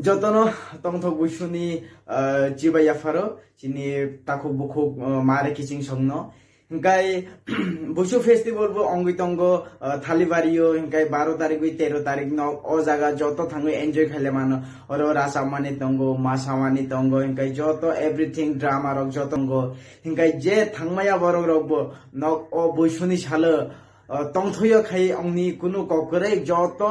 Jotono tongthok buisuni jibaya faro chini takuk bukuk mare kiching songno hinkai busu festival bo ongui tongo thalibario hinkai 12 tarik 13 tarik no o jaga joto thangu enjoy khale mano oro rasamani tongo masamani tongo hinkai joto everything drama rok jotongo hinkai je thangmaya borok rok bo no o buisuni salo tongthoyo khai ongni kunu kokore joto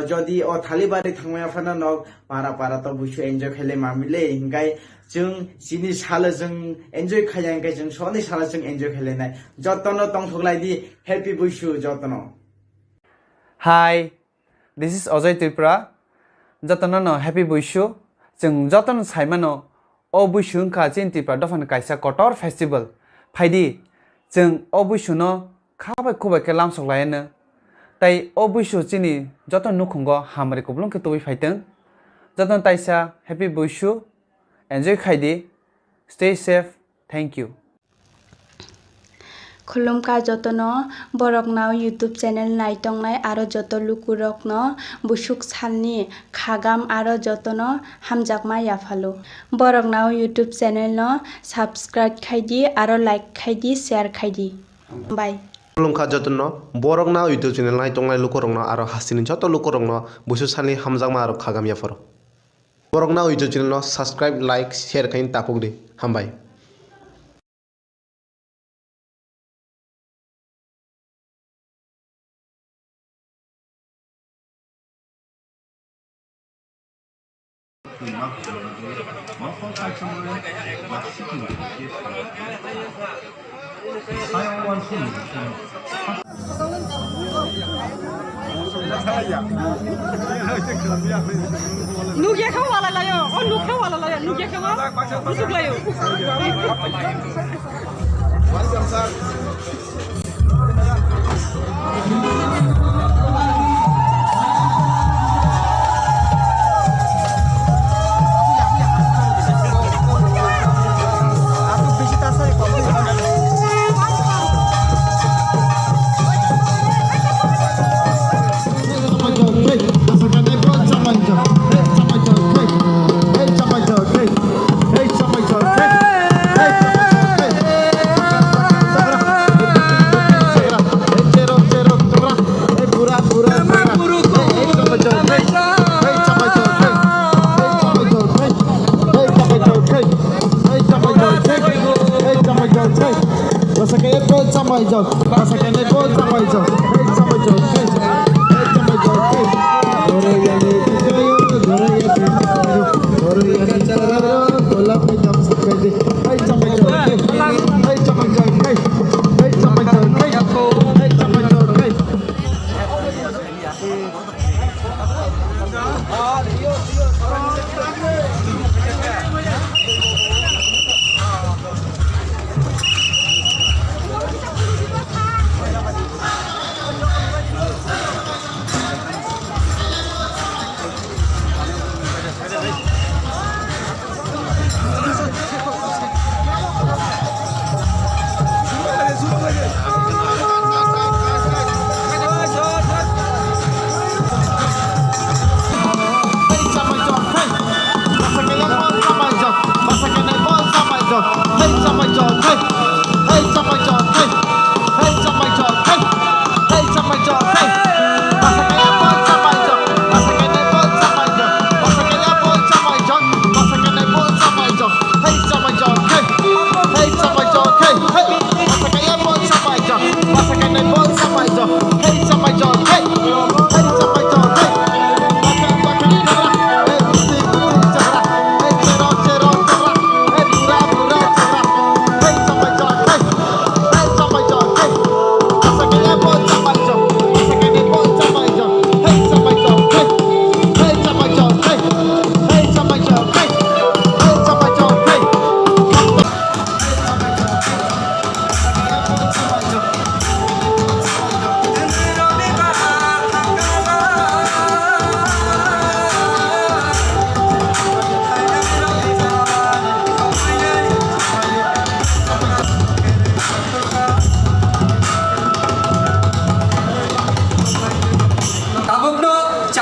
jodi o thalibari thangmaya phana nok para to busu enjoy khale mamile hingai jung sini sala jung enjoy khaya hingai jung soni sala jung enjoy khale nai jotono tongthoklai di happy busu jotono. Hi, this is Ojay Tripura. Jotono no happy busu jung jotono saimano o busu ka jin Tripura dofan kaisa kotor festival phaidi jung o busu no খাবাই খুবাই কে লাম সকলায়নো তাই ও বৈশু চিনি যত নুখুঙ্গ হামারি কবলং কে তুই ফাইতেं যত তাইসা হ্যাপি বৈশু এনজয় খাইদি স্টে সেফ থ্যাংক ইউ खुलुमका जतनो बरकनाव यूट्यूब चैनल नायतंगनाय आरो जत लुकुरकनो बुसुक सालनि खागाम आरो जतनो हामजाकमा याफालु बरकनाव यूट्यूब चैनल नो सब्सक्राइब खाइदि आरो लाइक खाइदि शेयर खाइदि बाय खुलुमखा जतनो बरकनाव यूट्यूब चैनल नायतंगनाय लुकुरकनो आरो हासिनि जत लुकुरकनो बुसु सालनि हामजाकमा आरो खागाम याफारो बरकनाव यूट्यूब चैनल नो सब्सक्राइब लाइक शेयर खाइन तापुगदि हामबाय Nugia kau wala layo, oh nugia wala layo, nugia kau busuk layo.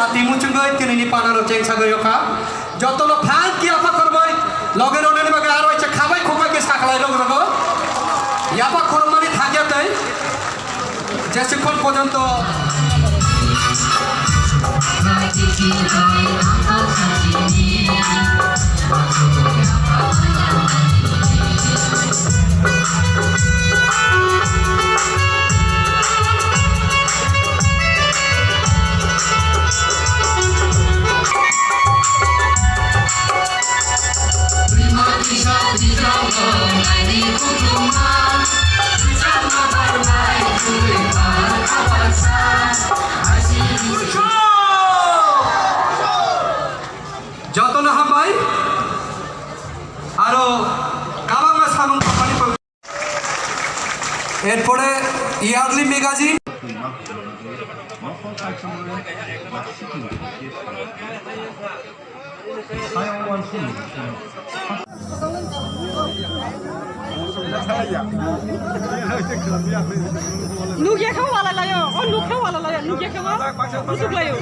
জাতি মুচুঙ্গই তিনিনি পানারো চেং সাগয়কা যতলো ফাঁক কি আফা করবই লগে রনের বাগে আর হইছে খাবাই খোকাকে সাকলাই রগ রগ ইয়াপা খরমানি থাকেতেই যেসিক্ষণ পর্যন্ত যতন হাবাই আরো কাবাঙ্গা সামন কোম্পানি এরপরে yearly magazine Nugia kau wala layo, oh nuk kau wala layo, nugia kau busuk layo.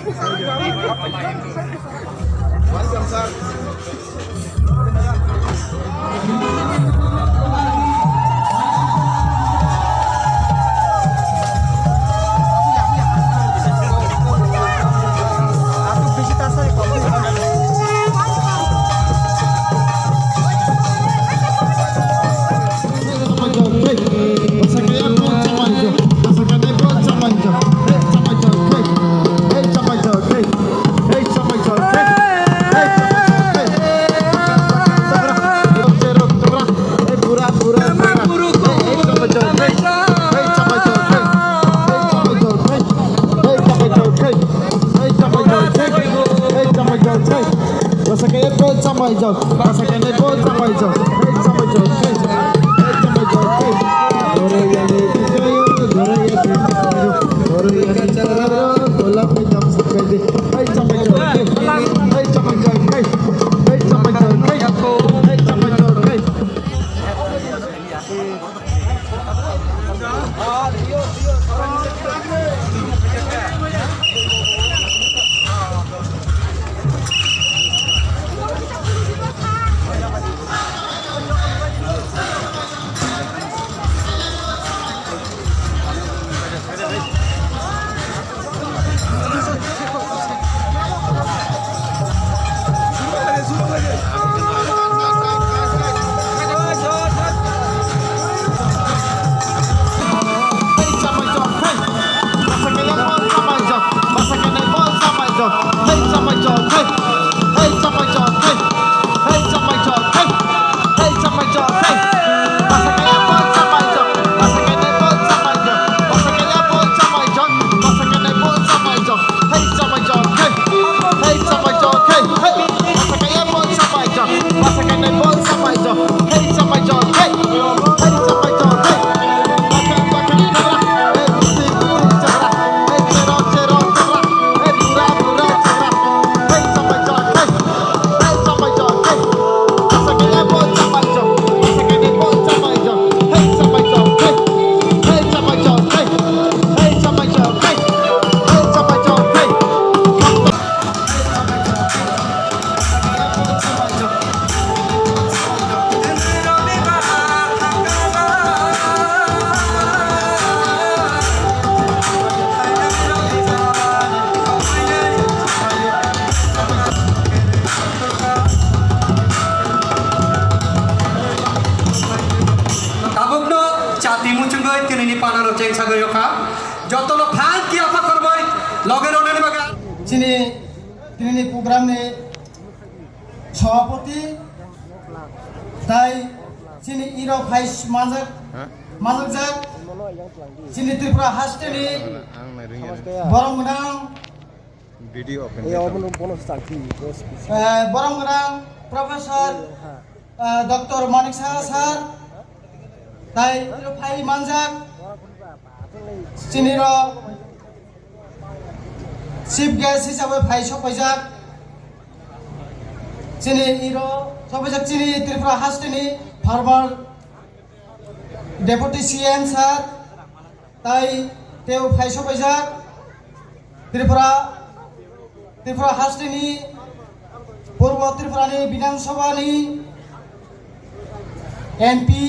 যতলো ফাঁক কি আফা করবই লগে রনের বাগে তিনি প্রোগ্রামে সভাপতি তাই তিনি ইরো ভাইস মাজক তিনি Tripura হাস্টেলি বরংগ্রাং বরংগ্রাং professor doctor Manik Saha sir তাই ইরো ভাই মানজাক চিনির চিফ গেস্ট হিসাবে ভাই সপাইজাক চিনি ইরো সপাইজাক চিনি ত্রিপুরা হাস্টেলি ফার্মার ডেপুটি সিএম স্যার তাই তেও ভাই সপাইজাক ত্রিপুরা त्रिपुरा हास्टेनी पूर्व त्रिपुरानी विधानसभानी एमपी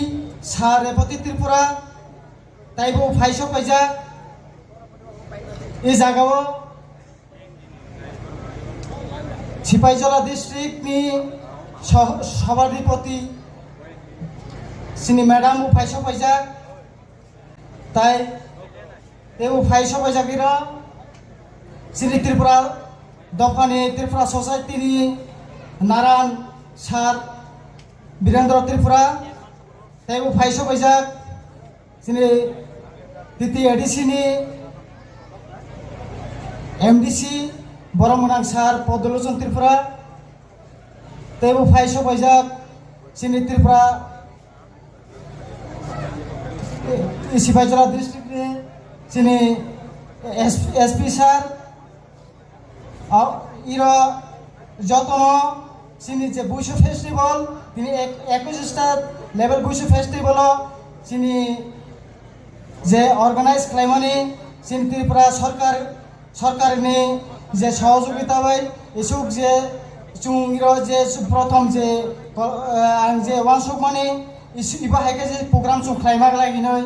सार रेपति त्रिपुरा ताइबो फाइसो पैजा इस जगह सिपाहीजला डिस्ट्रिक्ट नि सभाधिपति सिनी मैडम फाइसो पैजा ताई तेउ फाइसो पैजा गिरा सिनी त्रिपुरा दफानी त्रिपुरा सोसाइटी नि नारायण सार वीरेंद्र त्रिपुरा तेउ फाइसो पैजा सिनी तिथि एडीसी नि एमडीसी बरमनां सार पदलोचन त्रिपुरा तेबो फाइसो बैजाक सिनी त्रिपुरा सिपाहीजला डिस्ट्रिक्ट नि सिनी एसपी सार इरा जतन सिनी जे बुशु फेस्टिवल तिनी 21टा लेवल बुशु फेस्टिवल सिनी जे अर्गानाइज खालामनानै सिनी त्रिपुरा सरकारनि जे सहयोगिता बाय इसुक जे चुंगिरो जे प्रथम जे आं जे वानसुक माने इबा हायके जे प्रोग्राम चुं खालामनाग लागिनै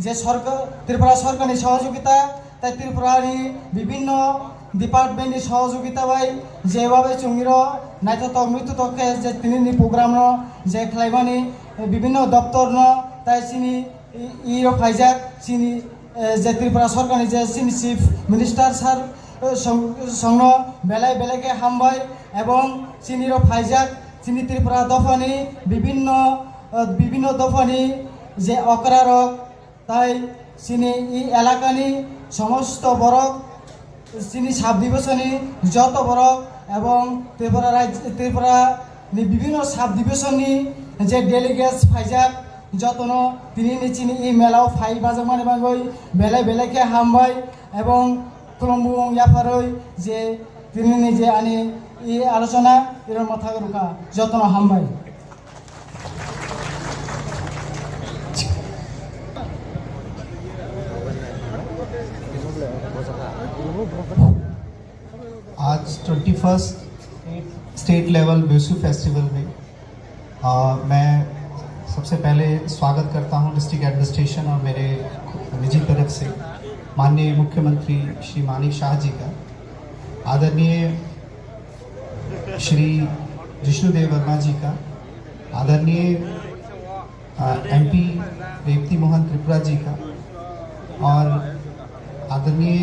जे सरकार त्रिपुरा सरकारनि सहयोगिता ताई त्रिपुरानि विभिन्न डिपार्टमेंटनि सहयोगिता बाय जेबाबे चुंगिरो नायथाव मृत्युतके जे तिनि प्रोग्राम जे खालामनानै विभिन्न दप्तर ताई सिनि इरो फाइजाक सिनि जे त्रिपुरा सरकारनि जे सिनि चीफ मिनिस्टार सार संग बेलाय बेलायके हामबाय एवं सिनिरो फाइजाक सिनि त्रिपुरा दफानि विभिन्न दफानि जे अक्रारक ताई सिनि इ एलाकानि समस्त बरक सिनि साब डिविजननि जत बरक एवं त्रिपुरानि विभिन्न साब डिविजननि जे डेलिगेट्स फाइजाक जतन तिनि चिनि इ मेलाव फाइ बाजमानि बागै बेलाय बेलायके हामबाय एवं खुलुमबुं याफारै जे तिनि जे आनि इ आलोचना इर माथा रुका जतन हामबाय आज 21st state level Bishu festival में मैं सबसे पहले स्वागत करता हूं डिस्ट्रिक्ट एडमिनिस्ट्रेशन और मेरे निजी तरफ से माननीय मुख्यमंत्री श्री मानिक शाह जी का, आदरणीय श्री जिष्णुदेव वर्मा जी का, आदरणीय एमपी रेवती मोहन त्रिपुरा जी का और आदरणीय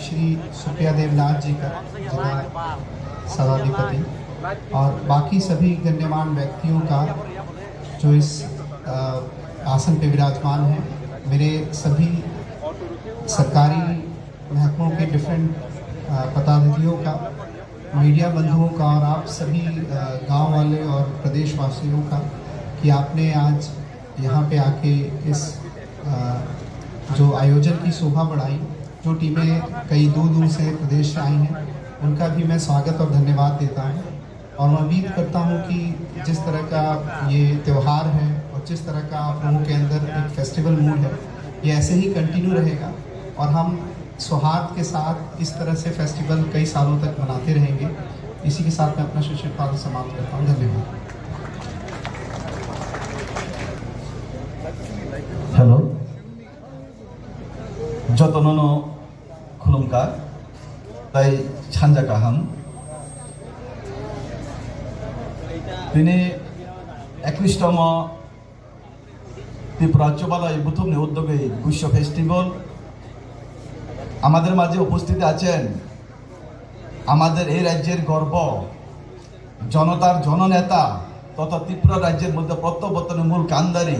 श्री सुप्रिया देवनाथ जी का जिला सभाधिपति और बाकी सभी गण्यमान्य व्यक्तियों का जो इस आसन पे विराजमान है, मेरे सभी सरकारी महकमों के डिफरेंट पदाधिकारियों का, मीडिया बंधुओं का और आप सभी गांव वाले और प्रदेशवासियों का कि आपने आज यहाँ पे आके इस जो आयोजन की शोभा बढ़ाई। जो टीमें कई दूर दूर से प्रदेश से आई हैं उनका भी मैं स्वागत और धन्यवाद देता हूँ और मैं उम्मीद करता हूँ कि जिस तरह का ये त्यौहार है और जिस तरह का आप लोगों के अंदर एक फेस्टिवल मूड है, ये ऐसे ही कंटिन्यू रहेगा और हम सौहार्द के साथ इस तरह से फेस्टिवल कई सालों तक मनाते रहेंगे। इसी के साथ मैं अपना शिक्षण पाठ समाप्त करता हूँ। धन्यवाद। हेलो जतननो खुलुमकार ताई छानजा गाहाम दिनै 21तम त्रिपुरा चौबालय बुथुमनि उद्योगे गुच्छ फेस्टिवल आमादेर माझे उपस्थित आছেন आमादेर এই রাজ্যের গর্ব জনতার জননেতা তথা ত্রিপুরা রাজ্যের মধ্যে প্রত্যাবর্তনের মূল কান্ডারি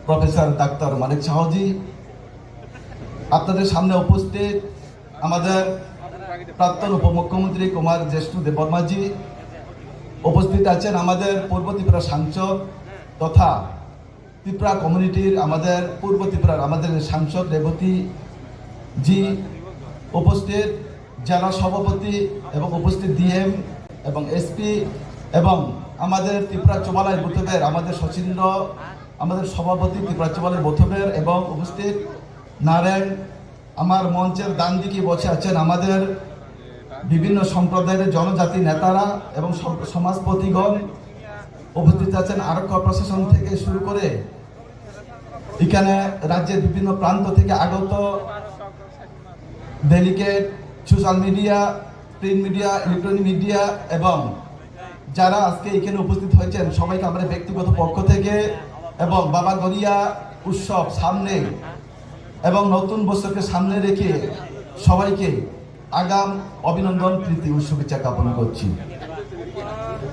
প্রফেসর ডাক্তার মানিক শাহজি আপনাদের সামনে উপস্থিত আমাদের প্রাক্তন উপমুখ্যমন্ত্রী কুমার জ্যেষ্ঠ দেববর্মাজি উপস্থিত আছেন আমাদের পূর্ব ত্রিপুরা সাংসদ তথা ত্রিপুরা কমিউনিটির আমাদের পূর্ব ত্রিপুরার আমাদের সাংসদ রেবতী জি উপস্থিত জেলা সভাপতি এবং উপস্থিত ডিএম এবং এসপি এবং আমাদের ত্রিপুরা চৌবালয় বুথের আমাদের সচিন্দ্র আমাদের সভাপতি ত্রিপুরা চৌবালয় বুথের এবং উপস্থিত নারায়ণ আমার মঞ্চের ডান দিকে বসে আছেন আমাদের বিভিন্ন সম্প্রদায়ের জনজাতি নেতারা এবং সমাজপতিগণ উপস্থিত আছেন। আরক্ষা প্রশাসন থেকে শুরু করে এখানে রাজ্যের বিভিন্ন প্রান্ত থেকে আগত delegate, social media, print media, electronic media এবং যারা আজকে এখানে উপস্থিত হয়েছেন সবাইকে আমরা ব্যক্তিগত পক্ষ থেকে এবং বাবা গড়িয়া উৎসব সামনে এবং নতুন বছরকে সামনে রেখে সবাইকে আগাম অভিনন্দন, প্রীতি ও শুভেচ্ছা জ্ঞাপন করছি।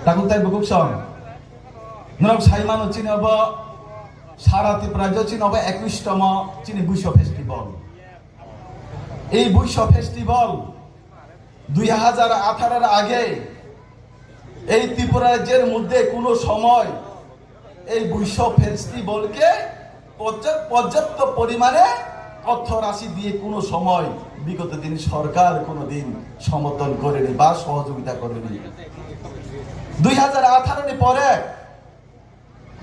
তাকুতাই বুকুকসং নরক সাইমান চিনি হব সারা ত্রিপুরাজ্য চিনি হব 21তম চিনি বুইশ ফেস্টিভ্যাল। এই বুইশ ফেস্টিভ্যাল 2018 আগে এই ত্রিপুরা রাজ্যের মধ্যে কোনো সময় এই বুইশ ফেস্টিভ্যালকে পর্যাপ্ত পরিমাণে অর্থ রাশি দিয়ে কোনো সময় বিগত দিন সরকার কোনোদিন সমর্থন করেনি বা সহযোগিতা করেনি। 2018 পরে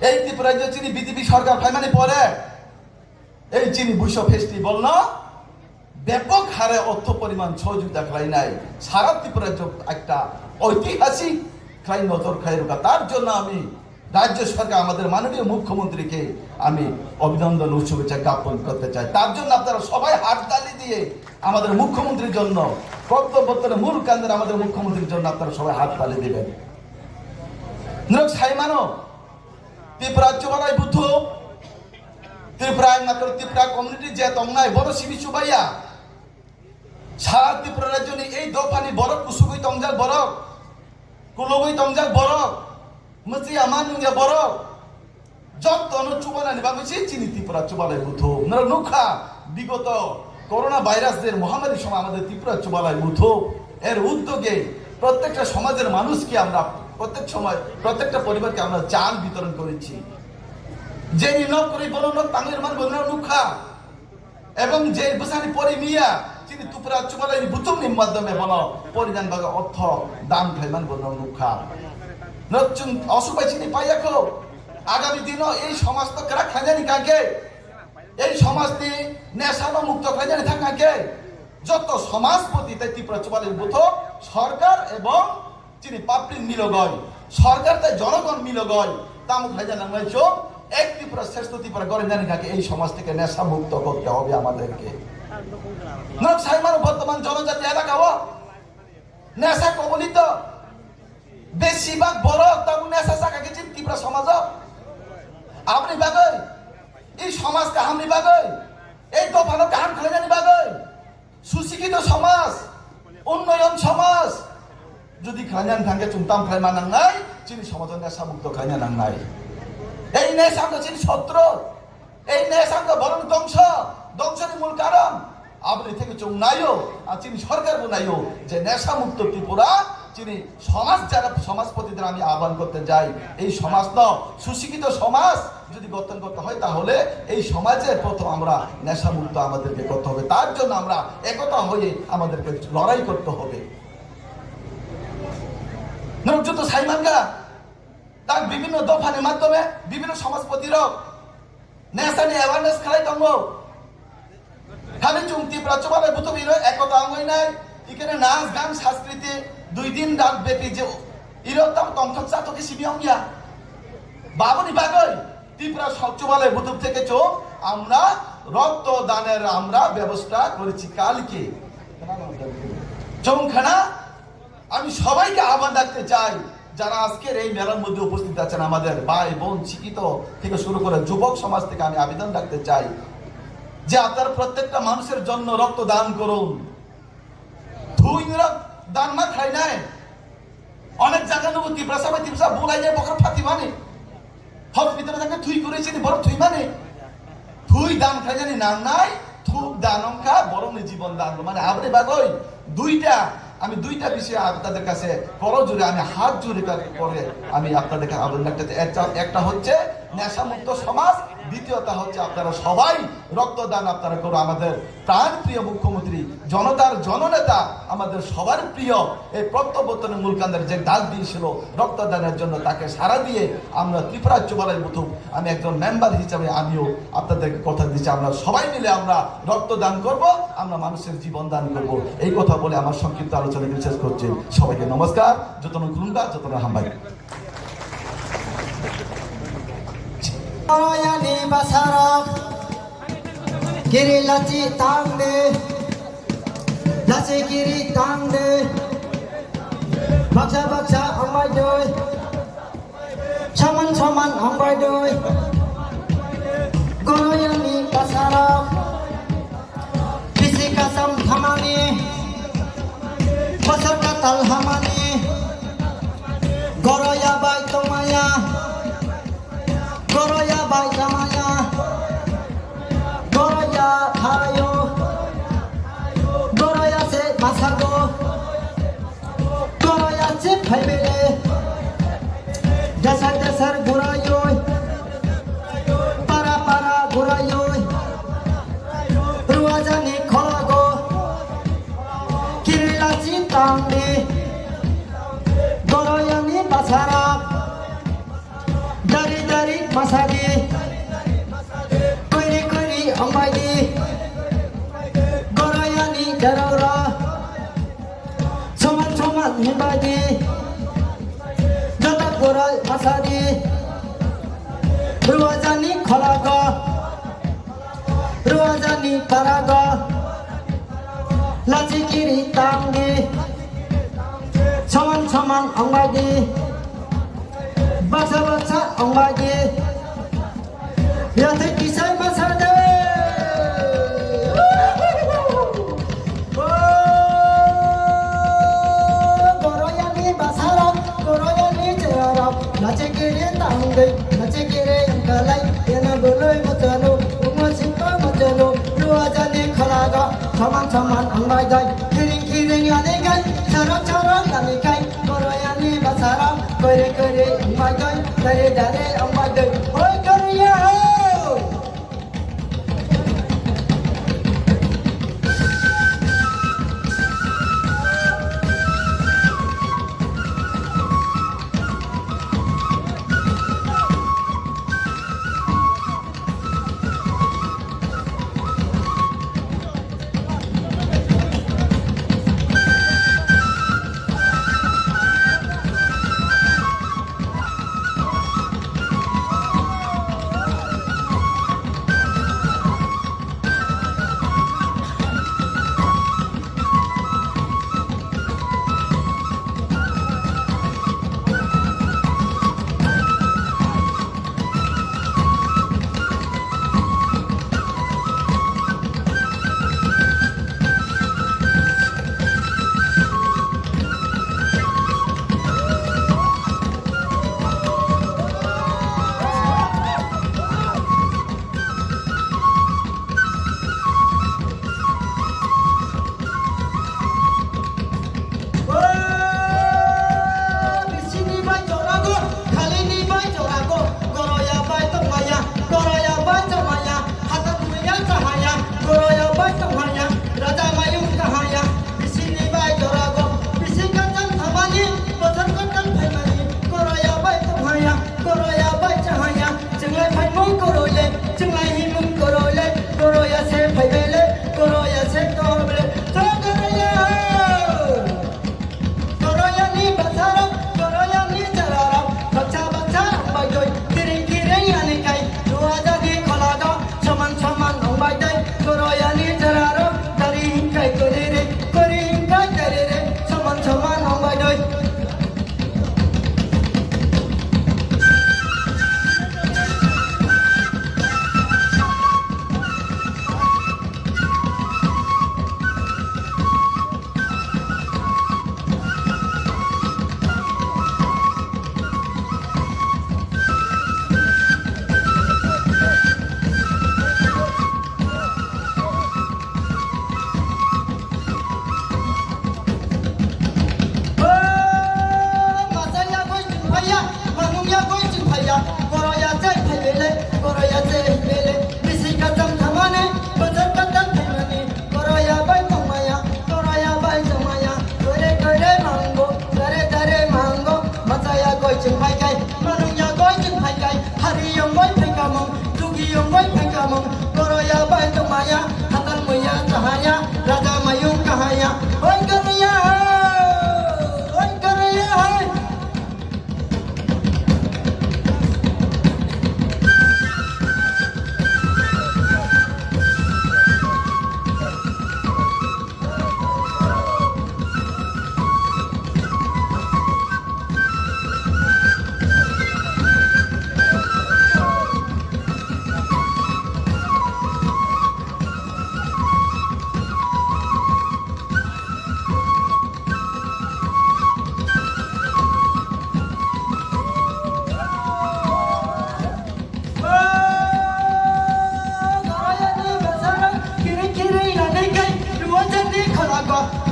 এই ত্রিপুরা রাজ্য চিনি বিজেপি সরকার ফাইমানি পরে এই চিনি বুইশ ফেস্টিভ্যাল না ব্যাপক হারে অর্থ পরিমাণ সহযোগিতা খাই নাই। সারা ত্রিপুরা রাজ্য একটা ঐতিহাসিক খাই নজর খাই রোকা। তার জন্য আমি রাজ্য সরকার আমাদের মাননীয় মুখ্যমন্ত্রীকে আমি অভিনন্দন ও শুভেচ্ছা জ্ঞাপন করতে চাই। তার জন্য আপনারা সবাই হাততালি দিয়ে আমাদের মুখ্যমন্ত্রীর জন্য কর্তব্যের মূল কেন্দ্রে আমাদের মুখ্যমন্ত্রীর জন্য আপনারা সবাই হাততালি দিবেন। নরক সাইমানো ত্রিপুরা চুবালাই বুদ্ধ ত্রিপুরা মাত্র ত্রিপুরা কমিউনিটি যে তংনাই বড় সিবি সুবাইয়া সারা ত্রিপুরা রাজ্য এই দফানি বড় কুসুগুই তংজাল বড় কুলগুই তংজাল বড় মসি আমার নুঙ্গা বড় যত চুবানানি বাংলাদেশে চিনি ত্রিপুরা চুবালাই বুদ্ধ নর নুখা বিগত করোনা ভাইরাসের মহামারীর সময় আমাদের ত্রিপুরা চুবালাই বুদ্ধ এর উদ্যোগে প্রত্যেকটা সমাজের মানুষকে আমরা প্রত্যেক সময় প্রত্যেকটা পরিবারকে আমরা চাল বিতরণ করেছি। যে নিলক করে বলন তাঙ্গের মান বলন নুখা এবং যে বসানি পরি মিয়া চিনি ত্রিপুরা চুবালাই বুদ্ধের মাধ্যমে বলো পরিধান ভাগে অর্থ দান খাইমান বলন নুখা নতুন অসুপাই চিনি পাইয়াকো আগামী দিনও এই সমাজ তো কারা খাইজানি কাকে এই সমাজটি নেশানো মুক্ত খাইজানি থাকাকে যত সমাজপতি তাই ত্রিপুরা চুবালাই বুদ্ধ সরকার এবং চিনি পাবলিক মিলগয় সরকার তাই জনগণ মিলগয় তামুক খাইজানি নামাইছো এক ত্রিপুরা শ্রেষ্ঠ ত্রিপুরা গড়ে জানি কাকে এই সমাজ থেকে নেশা মুক্ত করতে হবে আমাদেরকে। নরক সাইমান বর্তমান জনজাতি এলাকাও নেশা কবলিত বেশিরভাগ বড় তাবু নেশা শাখা গেছে ত্রিপুরা সমাজ। আপনি বাগৈ এই সমাজ কাহামনি বাগৈ এই দফানো কাহাম খাই জানি বাগৈ সুশিক্ষিত সমাজ উন্নয়ন সমাজ যদি খাইজান থাকে চুমতাম খাই মানাং নাই চিনি সমাজ নেশা মুক্ত খাইনা নাং নাই। এই নেশাঙ্গ চিনি শত্রু এই নেশাঙ্গ বরং ধ্বংসের মূল কারণ আপনি থেকে চোখ নাইও আর চিনি সরকার নাইও যে নেশা মুক্ত ত্রিপুরা চিনি সমাজ যারা সমাজপতিদের আমি আহ্বান করতে যাই এই সমাজ ন সুশিক্ষিত সমাজ যদি গঠন করতে হয় তাহলে এই সমাজের প্রথম আমরা নেশা মুক্ত আমাদেরকে করতে হবে। তার জন্য আমরা একতা হয়ে আমাদেরকে লড়াই করতে হবে। নরকযুদ্ধ সাইমানগা তার বিভিন্ন দফানের মাধ্যমে বিভিন্ন সমাজপতিরা নেশা নিয়ে অ্যাওয়ারনেস খেলাই দঙ্গ খালি চুমতি প্রাচুবালে বুতবির একতা অঙ্গই নাই এখানে নাচ গান সংস্কৃতি 2 দিন রাত ব্যাপী যে ইরতাম তমথক চাতকে সিবিয়ঙ্গিয়া বাবনি বাগৈ ত্রিপুরা সচবালে বুতুব থেকে চোখ আমরা রক্তদানের আমরা ব্যবস্থা করেছি কালকে চৌখানা। আমি সবাইকে আহ্বান রাখতে চাই যারা আজকের এই মেলার মধ্যে উপস্থিত আছেন আমাদের ভাই বোন শিক্ষিত থেকে শুরু করে যুবক সমাজ থেকে আমি আবেদন রাখতে চাই যে আপনারা প্রত্যেকটা মানুষের জন্য রক্ত দান করুন। ধুই দান মা খাই নাই অনেক জায়গা নেব ত্রিপুরা বুলাই যায় বকর ফাতি মানে হসপিটালে থাকে থুই করেছি বড় থুই মানে থুই দান খাই জানি নাম নাই থুক দান অঙ্কা বরং জীবন দান মানে আপনি বাগৈ আমি দুইটা বিষয়ে আপনাদের কাছে করজোরে আমি হাত জোরে করে আমি আপনাদের আবেদন রাখতে একটা হচ্ছে নেশা মুক্ত সমাজ দ্বিতীয়টা হচ্ছে আপনারা সবাই রক্তদান আপনারা করো। আমাদের প্রাণ প্রিয় মুখ্যমন্ত্রী, জনতার জননেতা, আমাদের সবার প্রিয় এই প্রত্যাবর্তনের মূলকান্দের যে ডাক দিয়েছিল রক্তদানের জন্য, তাকে সাড়া দিয়ে আমরা ত্রিপুরা যুবরাজ মুথুম, আমি একজন মেম্বার হিসাবে আমিও আপনাদেরকে কথা দিচ্ছি, আমরা সবাই মিলে আমরা রক্তদান করব, আমরা মানুষের জীবন দান করব। এই কথা বলে আমার সংক্ষিপ্ত আলোচনাকে শেষ করছি। সবাইকে নমস্কার, যতন খুলুঙ্গা, যতন হাম্বাই। Royani Basarok Giri Lachi Tangde Lachi Giri Tangde Baksa Baksa Ambai Doi Chaman Chaman Ambai Doi Royani Basarok Bisi Kasam Hamani Basar Katal Hamani Goroya Bai Tomaya Goroya bai jamaya, Goroya hayo, Goroya se masago, Goroya se phaibele, Dasar dasar gurayo, para para gurayo, Ruajani kholago, Kirila chintangde, Goroya ni basarak. Dari dari masadi, kuri kuri ambai di, gorayani darora, soman soman himbai di, jata goray masadi, ruajani kholaga, ruajani paraga, lachi kiri tangi, soman soman ambai di. Baksa baksa ambai di, yate kisai masade. Goroyani basarok, goroyani cerarok, nace kiri tangde, nace kiri angkalai, yana goloi macano, umasita macano, ruajani khalaga, chaman chaman ambai dai, kiring kiring ane gai, charok charok ane gai, goroyani basarok. Kore kore ambai doi, dare dare ambai doi, hoi koriya ho.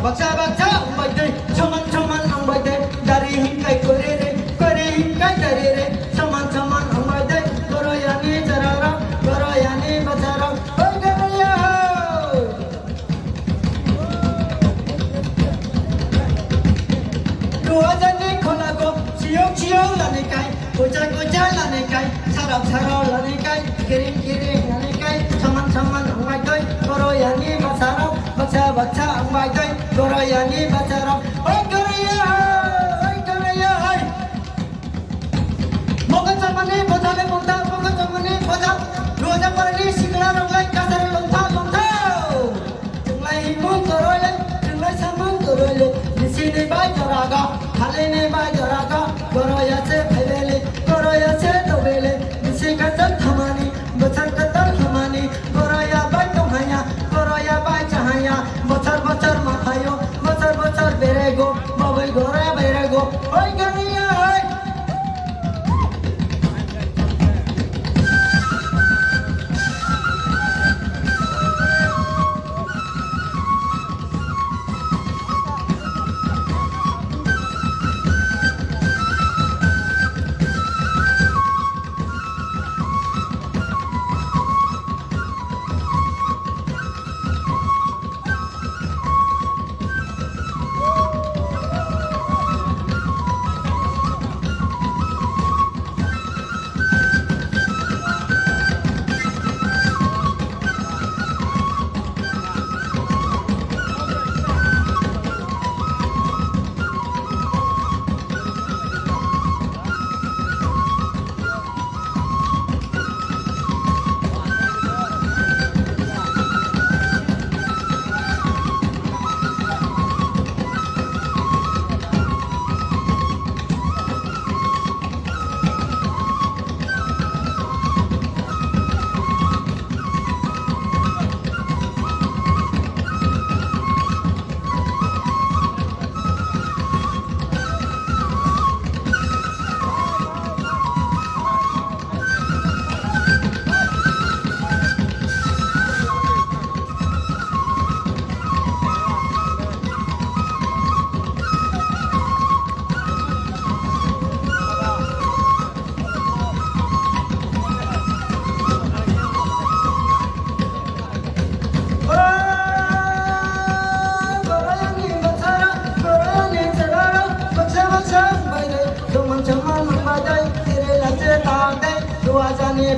baksa baksa angbai dai saman saman angbai dai dari hingkai kore hingkai dari re saman saman angbai dai goroyani jarara goroyani bachara oi goroya dua jani khona go chiong lani kai koja lani kai sarap lani kai kiring lani kai saman saman angbai dai goroyani bachara baksa angbai dai goroyani bachara oi goroya oi moga chamani bojale bonda moga chamani boja roja parni sikla ronglai kasar lonta tunglai mun goroyle tunglai saman goroyle nisine bai jaraga halene bai jaraga goroya se phele goroya se dobele nisika tan thamani bachar katal thamani goroya bai tonghaya goroya bai chahaya bachar mathayo bachar berego babai goroya berego oi goriya oi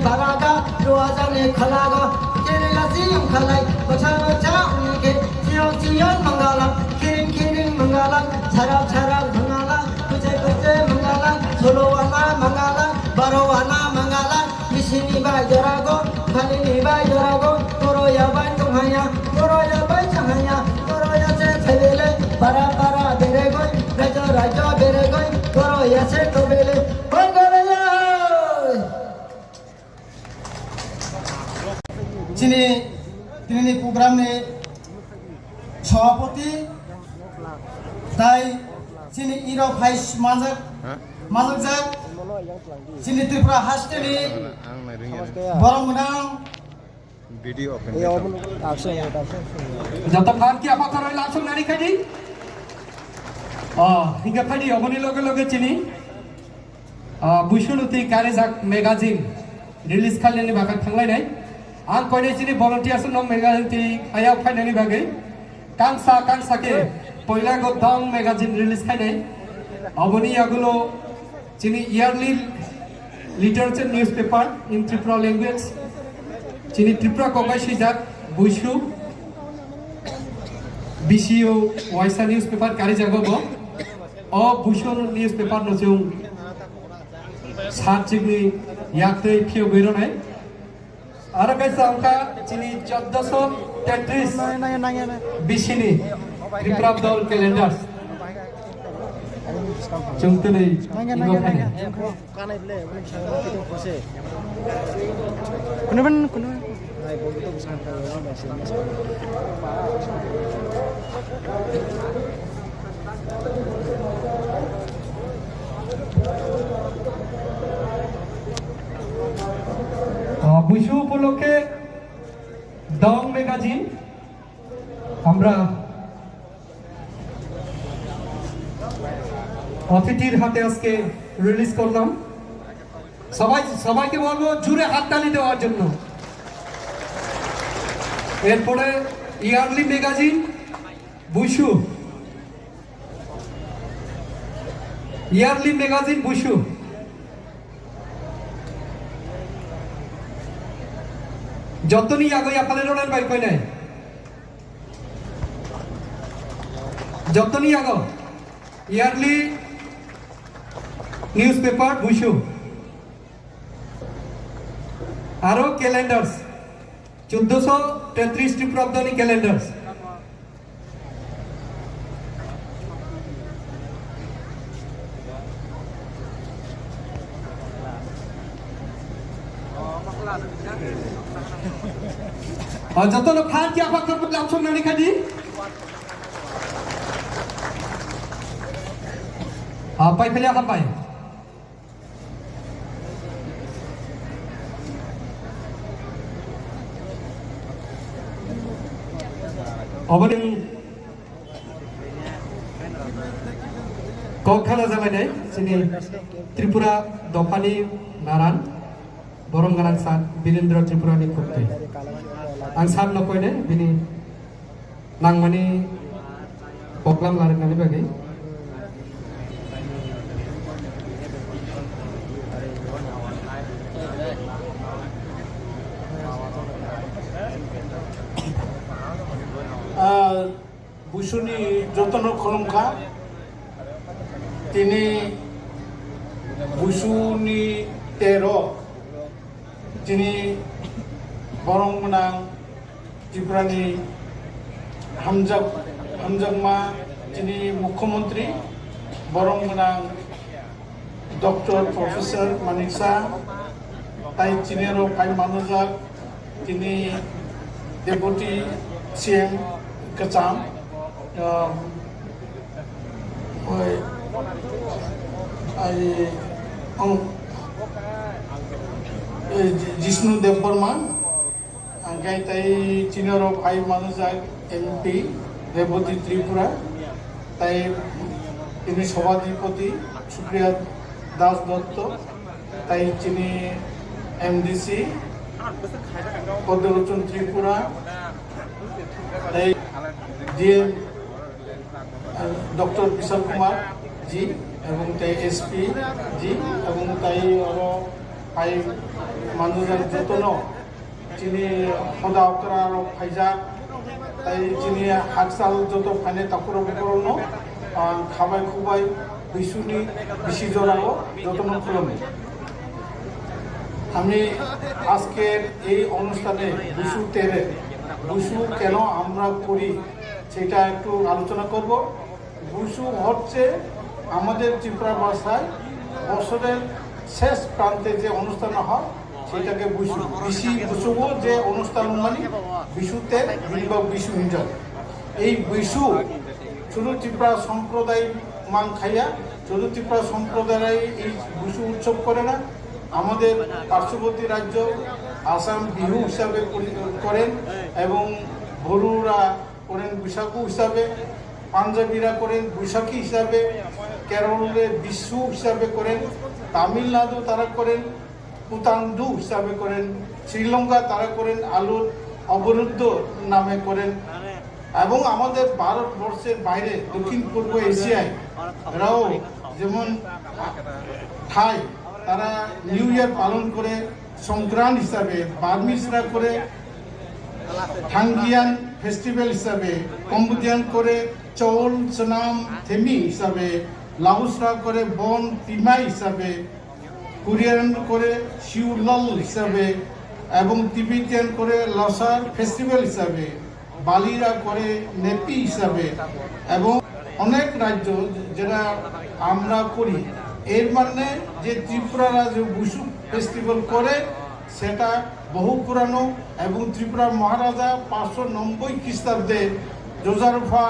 baraga doazane khalaga kerela siam khalai bacha unike cio mangala kiring mangala sarap mangala kuce mangala solowana mangala barowana mangala isini ba jarago khalini ba jarago koroya ba tunghaya koroya ba changaya koroya se thebele bara beregoi raja beregoi koroya se tobele তিনি প্রোগ্রামে সভাপতি তাই তিনি error vice মাজক যাক তিনি Tripura হাস্টেলি বরমগাং video যত fun কি আপা করে লাংসং নারী খাইদি হিঙ্গা ফাইদি অবনি লগে চিনি বুইশুনুতি কারেজাক ম্যাগাজিন রিলিজ খালেনি বাগা थांलायनाय आं कोई चिनी volunteers नो मैगजीन ती आया फाइनली बागे कांसा के पहिला गो दंग मैगजीन रिलीज खाइनाय अबनी आगुलो चिनी इयरली लिटरेचर न्यूज़पेपर इन त्रिपुरा लैंग्वेज चिनी त्रिपुरा कोगाई सिजाक बुइसु बीसीओ वाइसा न्यूज़पेपर कारी जागोबो ओ बुइसु न्यूज़पेपर नो जों सात जिगनि याक्तै फियो गैरोनाय आरो गाइसा अंका चिनी 1433 बिसिनि त्रिपुरा दल कैलेंडार जोंतनै इगो फाइने বুইশু উপলক্ষে দং ম্যাগাজিন আমরা অতিথির হাতে আজকে রিলিজ করলাম। সবাইকে বলবো জুড়ে হাততালি দেওয়ার জন্য। এরপরে ইয়ারলি ম্যাগাজিন বুশু, ইয়ারলি ম্যাগাজিন বুশু। যতনি আগে আপালে রোডের বাইক কই নাই, যতনি আগে ইয়ারলি নিউজ পেপার বুশু। আরো ক্যালেন্ডার্স 1433 ত্রিপুরাব্দনী ক্যালেন্ডার্স। যত লোক ফান কি আপা করবো লামসং নানি খাদি পাই ফেলে আকাম পাই। অবদিন কখানা जाबाय नै जोंनि त्रिपुरा दफानि नारान बरम गानां सान वीरेन्द्र त्रिपुरानि खुरथि आं सान नकयनो बिनि नांमानि प्रग्राम लानानै बागै বুশুনি যতন খলমখা তিনি বুশুনি 13 তিনি বরং গোনাं ত্রিপুরানি হামজাগমা তিনি মুখ্যমন্ত্রী বরং গোনাं ডক্টর প্রফেসর মানিক শাহ তাই চীনেরও ফাইভ মানুষক তিনি ডেপুটি সিএম कचाम जिष्णु देवबर्मा गाय ताई चीनर फाइव मानुष एमपी रेवती त्रिपुरा ताई তিনি সভাধিপতি সুপ্রিয়া দাস দত্ত তাই চিনি এমডিসি পদ্মলোচন ত্রিপুরা ডিএম ডক্টর বিশাল কুমার জি এবং তাই এসপি জি এবং তাই ফাই মানুষের যতন চিনি সদা অকরা ফাইজা তাই চিনি হাকসাল যত ফাইনে তাকুর বকরণ খাবাই খুবাই বিশুনি বেশি জোরাও যতন খুলমে আমি আজকের এই অনুষ্ঠানে বিশু তেরে বুশু কেন আমরা করি সেটা একটু আলোচনা করব। বুশু হচ্ছে আমাদের ত্রিপুরা ভাষায় বছরের শেষ প্রান্তে যে অনুষ্ঠান হয় সেটাকে বুশু বিশি বুশুবো যে অনুষ্ঠান মানে বিশুতে বিনিয়োগ বিশু হিঞ্জল। এই বিশু শুধু ত্রিপুরা সম্প্রদায় মান খাইয়া শুধু ত্রিপুরা সম্প্রদায় এই বিশু উৎসব করে না, আমাদের পার্শ্ববর্তী রাজ্য আসাম বিহু হিসাবে করেন এবং বড়ুরা করেন বৈশাখু হিসাবে, পাঞ্জাবিরা করেন বৈশাখী হিসাবে, কেরলে বিশু হিসাবে করেন, তামিলনাড়ু তারা করেন পুতান্দু হিসাবে করেন, শ্রীলঙ্কা তারা করেন আলুর অবরুদ্ধ নামে করেন এবং আমাদের ভারতবর্ষের বাইরে দক্ষিণ পূর্ব এশিয়ায় এরাও যেমন থাই তারা নিউ ইয়ার পালন করে সংক্রান্ত হিসাবে, বার্মিসরা করে থাঙ্গিয়ান ফেস্টিভ্যাল হিসাবে, কম্বোডিয়ান করে চৌল সনাম থেমি হিসাবে, লাওসরা করে বন তিমাই হিসাবে, কোরিয়ান করে শিউলল হিসাবে এবং তিবেতিয়ান করে লসার ফেস্টিভ্যাল হিসাবে, বালিরা করে নেপি হিসাবে এবং অনেক রাজ্য যেটা আমরা করি। এর মানে যে ত্রিপুরারা যে বুশু ফেস্টিভ্যাল করে সেটা বহু পুরানো এবং ত্রিপুরার মহারাজা 590 খ্রিস্টাব্দে জোজারফা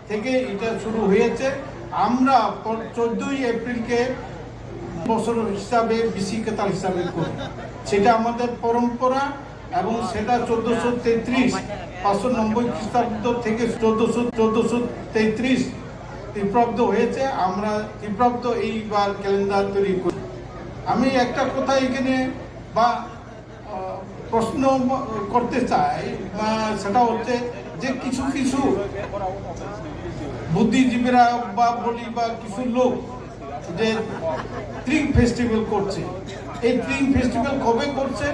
থেকে এটা শুরু হয়েছে। আমরা 14ই এপ্রিলকে বছর হিসাবে বিশি কেতাল হিসাবে করি, সেটা আমাদের পরম্পরা এবং সেটা 1433 590 খ্রিস্টাব্দ থেকে 1433 তীব্রাব্দ হয়েছে, আমরা তীব্রাব্দ এইবার ক্যালেন্ডার তৈরি করি। আমি একটা কথা এখানে বা প্রশ্ন করতে চাই, সেটা হচ্ছে যে কিছু কিছু বুদ্ধিজীবীরা বা বলি বা কিছু লোক যে ট্রিং ফেস্টিভ্যাল করছে, এই ট্রিং ফেস্টিভ্যাল কবে করছে?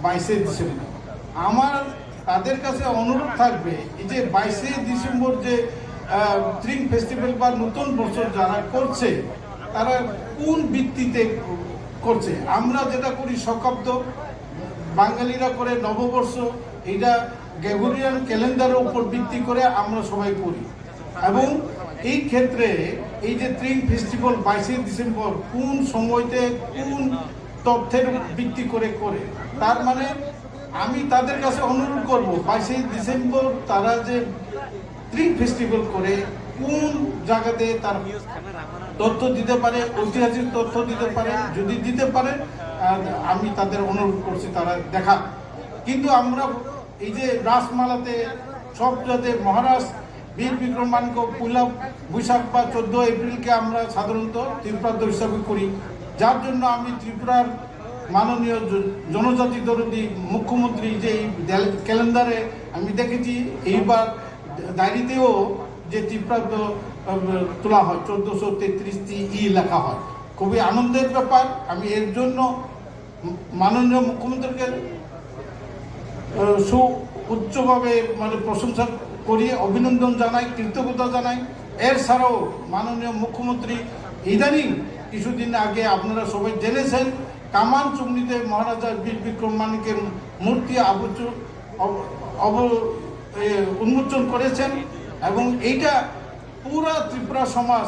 22শে ডিসেম্বর। আমার তাদের কাছে অনুরোধ থাকবে, এই যে 22শে ডিসেম্বর যে ট্রিং ফেস্টিভ্যাল বা নতুন বছর যারা করছে, তারা কোন ভিত্তিতে করছে? আমরা যেটা করি শকাব্দ, বাঙালিরা করে নববর্ষ, এইটা গ্রেগরিয়ান ক্যালেন্ডারের উপর ভিত্তি করে আমরা সবাই করি। এবং এই ক্ষেত্রে এই যে ট্রিং ফেস্টিভ্যাল 22শে ডিসেম্বর কোন সময়তে কোন তথ্যের ভিত্তি করে করে, তার মানে আমি তাদের কাছে অনুরোধ করব 22শে ডিসেম্বর তারা যে ট্রিং ফেস্টিভ্যাল করে কোন জায়গাতে তার তথ্য দিতে পারে, ঐতিহাসিক তথ্য দিতে পারে, যদি দিতে পারে আমি তাদের অনুরোধ করছি তারা দেখা। কিন্তু আমরা এই যে রাসমালাতে সব যাতে মহারাজ বীর বিক্রম মানক পয়লা বৈশাখ বা 14 এপ্রিলকে আমরা সাধারণত ত্রিপুরাদ্দ হিসাবে করি, যার জন্য আমি ত্রিপুরার মাননীয় জনজাতি দরদি মুখ্যমন্ত্রী যে এই ক্যালেন্ডারে আমি দেখেছি এইবার ডায়েরিতেও যে ত্রিপুরাদ্দ তোলা হয়, 1433টি লেখা হয়। খুবই আনন্দের ব্যাপার। আমি এর জন্য মাননীয় মুখ্যমন্ত্রীকে উচ্চভাবে প্রশংসা করি, অভিনন্দন জানাই, কৃতজ্ঞতা জানাই। এর ছাড়াও মাননীয় মুখ্যমন্ত্রী ইদানিং কিছুদিন আগে আপনারা সবাই জেনেছেন কামান চুমনিতে মহারাজা বীর বিক্রম মানিকের মূর্তি উন্মোচন করেছেন, এবং এইটা পুরা ত্রিপুরা সমাজ,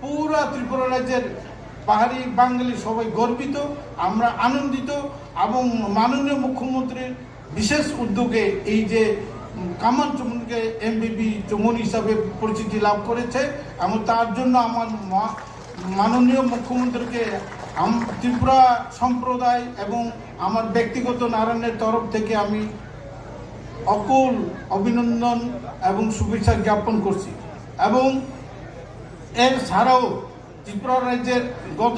পুরা ত্রিপুরা রাজ্যের পাহাড়ি বাঙালি সবাই গর্বিত, আমরা আনন্দিত। এবং মাননীয় মুখ্যমন্ত্রীর বিশেষ উদ্যোগে এই যে কামান চুমনিকে এমবিবি চুমনি হিসাবে পরিচিতি লাভ করেছে, এবং তার জন্য আমার মাননীয় মুখ্যমন্ত্রীকে ত্রিপুরা সম্প্রদায় এবং আমার ব্যক্তিগত নারায়ণের তরফ থেকে আমি অকুল অভিনন্দন এবং শুভেচ্ছা জ্ঞাপন করছি। এবং এর ছাড়াও ত্রিপুরা রাজ্যের গত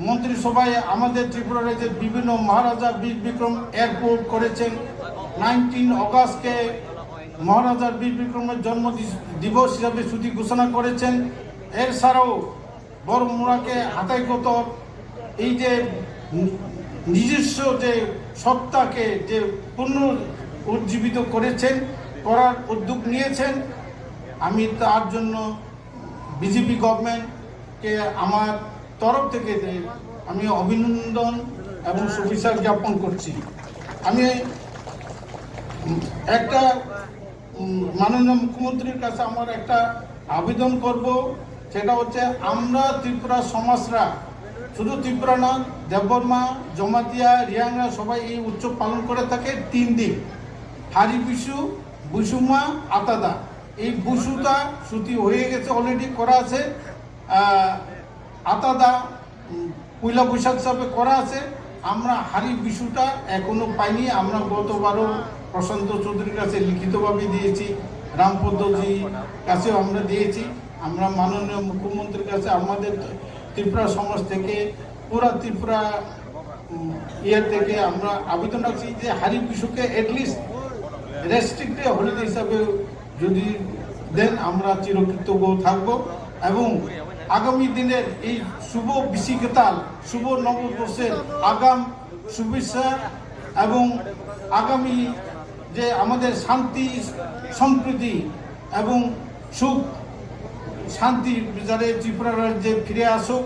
মন্ত্রিসভায় আমাদের ত্রিপুরা রাজ্যের বিভিন্ন মহারাজা বীর বিক্রম এয়ারপোর্ট করেছেন। 19 অগাস্টকে মহারাজা বীর বিক্রমের জন্ম দিবস হিসাবে ছুটি ঘোষণা করেছেন। এর ছাড়াও বড়মুড়াকে হাতাইগত এই যে নিজস্ব যে সত্তাকে যে পুনরুজ্জীবিত করার উদ্যোগ নিয়েছেন। আমি তার জন্য বিজেপি গভর্নমেন্টকে আমার তরফ থেকে আমি অভিনন্দন এবং শুভেচ্ছা জ্ঞাপন করছি। আমি একটা মাননীয় মুখ্যমন্ত্রীর কাছে আমার একটা আবেদন করব, সেটা হচ্ছে আমরা ত্রিপুরা সমাজরা, শুধু ত্রিপুরা না, দেববর্মা, জমাতিয়া, রিয়াংরা সবাই এই উৎসব পালন করে থাকে 3 দিন। হারি বিশু, বুসুমা, আতাদা। এই বুসুটা ছুটি হয়ে গেছে, অলরেডি করা আছে। আতাদা পয়লা বৈশাখ হিসাবে করা আছে। আমরা হারি বিশুটা এখনো পাইনি। আমরা গতবারও প্রশান্ত চৌধুরীর কাছে লিখিতভাবে দিয়েছি, রামপদ্মজি কাছেও আমরা দিয়েছি। আমরা মাননীয় মুখ্যমন্ত্রীর কাছে আমাদের ত্রিপুরা সমাজ থেকে, পুরা ত্রিপুরা থেকে আমরা আবেদন রাখছি যে হারি বিশুকে অ্যাটলিস্ট রেস্ট্রিক্টেড হলিডে হিসাবে যদি দেন আমরা চিরকৃতজ্ঞ থাকব। এবং আগামী দিনের এই শুভ বিশিকতাল, শুভ নববর্ষের আগাম শুভেচ্ছা এবং আগামী যে আমাদের শান্তি সম্প্রীতি এবং সুখ শান্তি বিচারে ত্রিপুরা রাজ্যে ফিরে আসুক,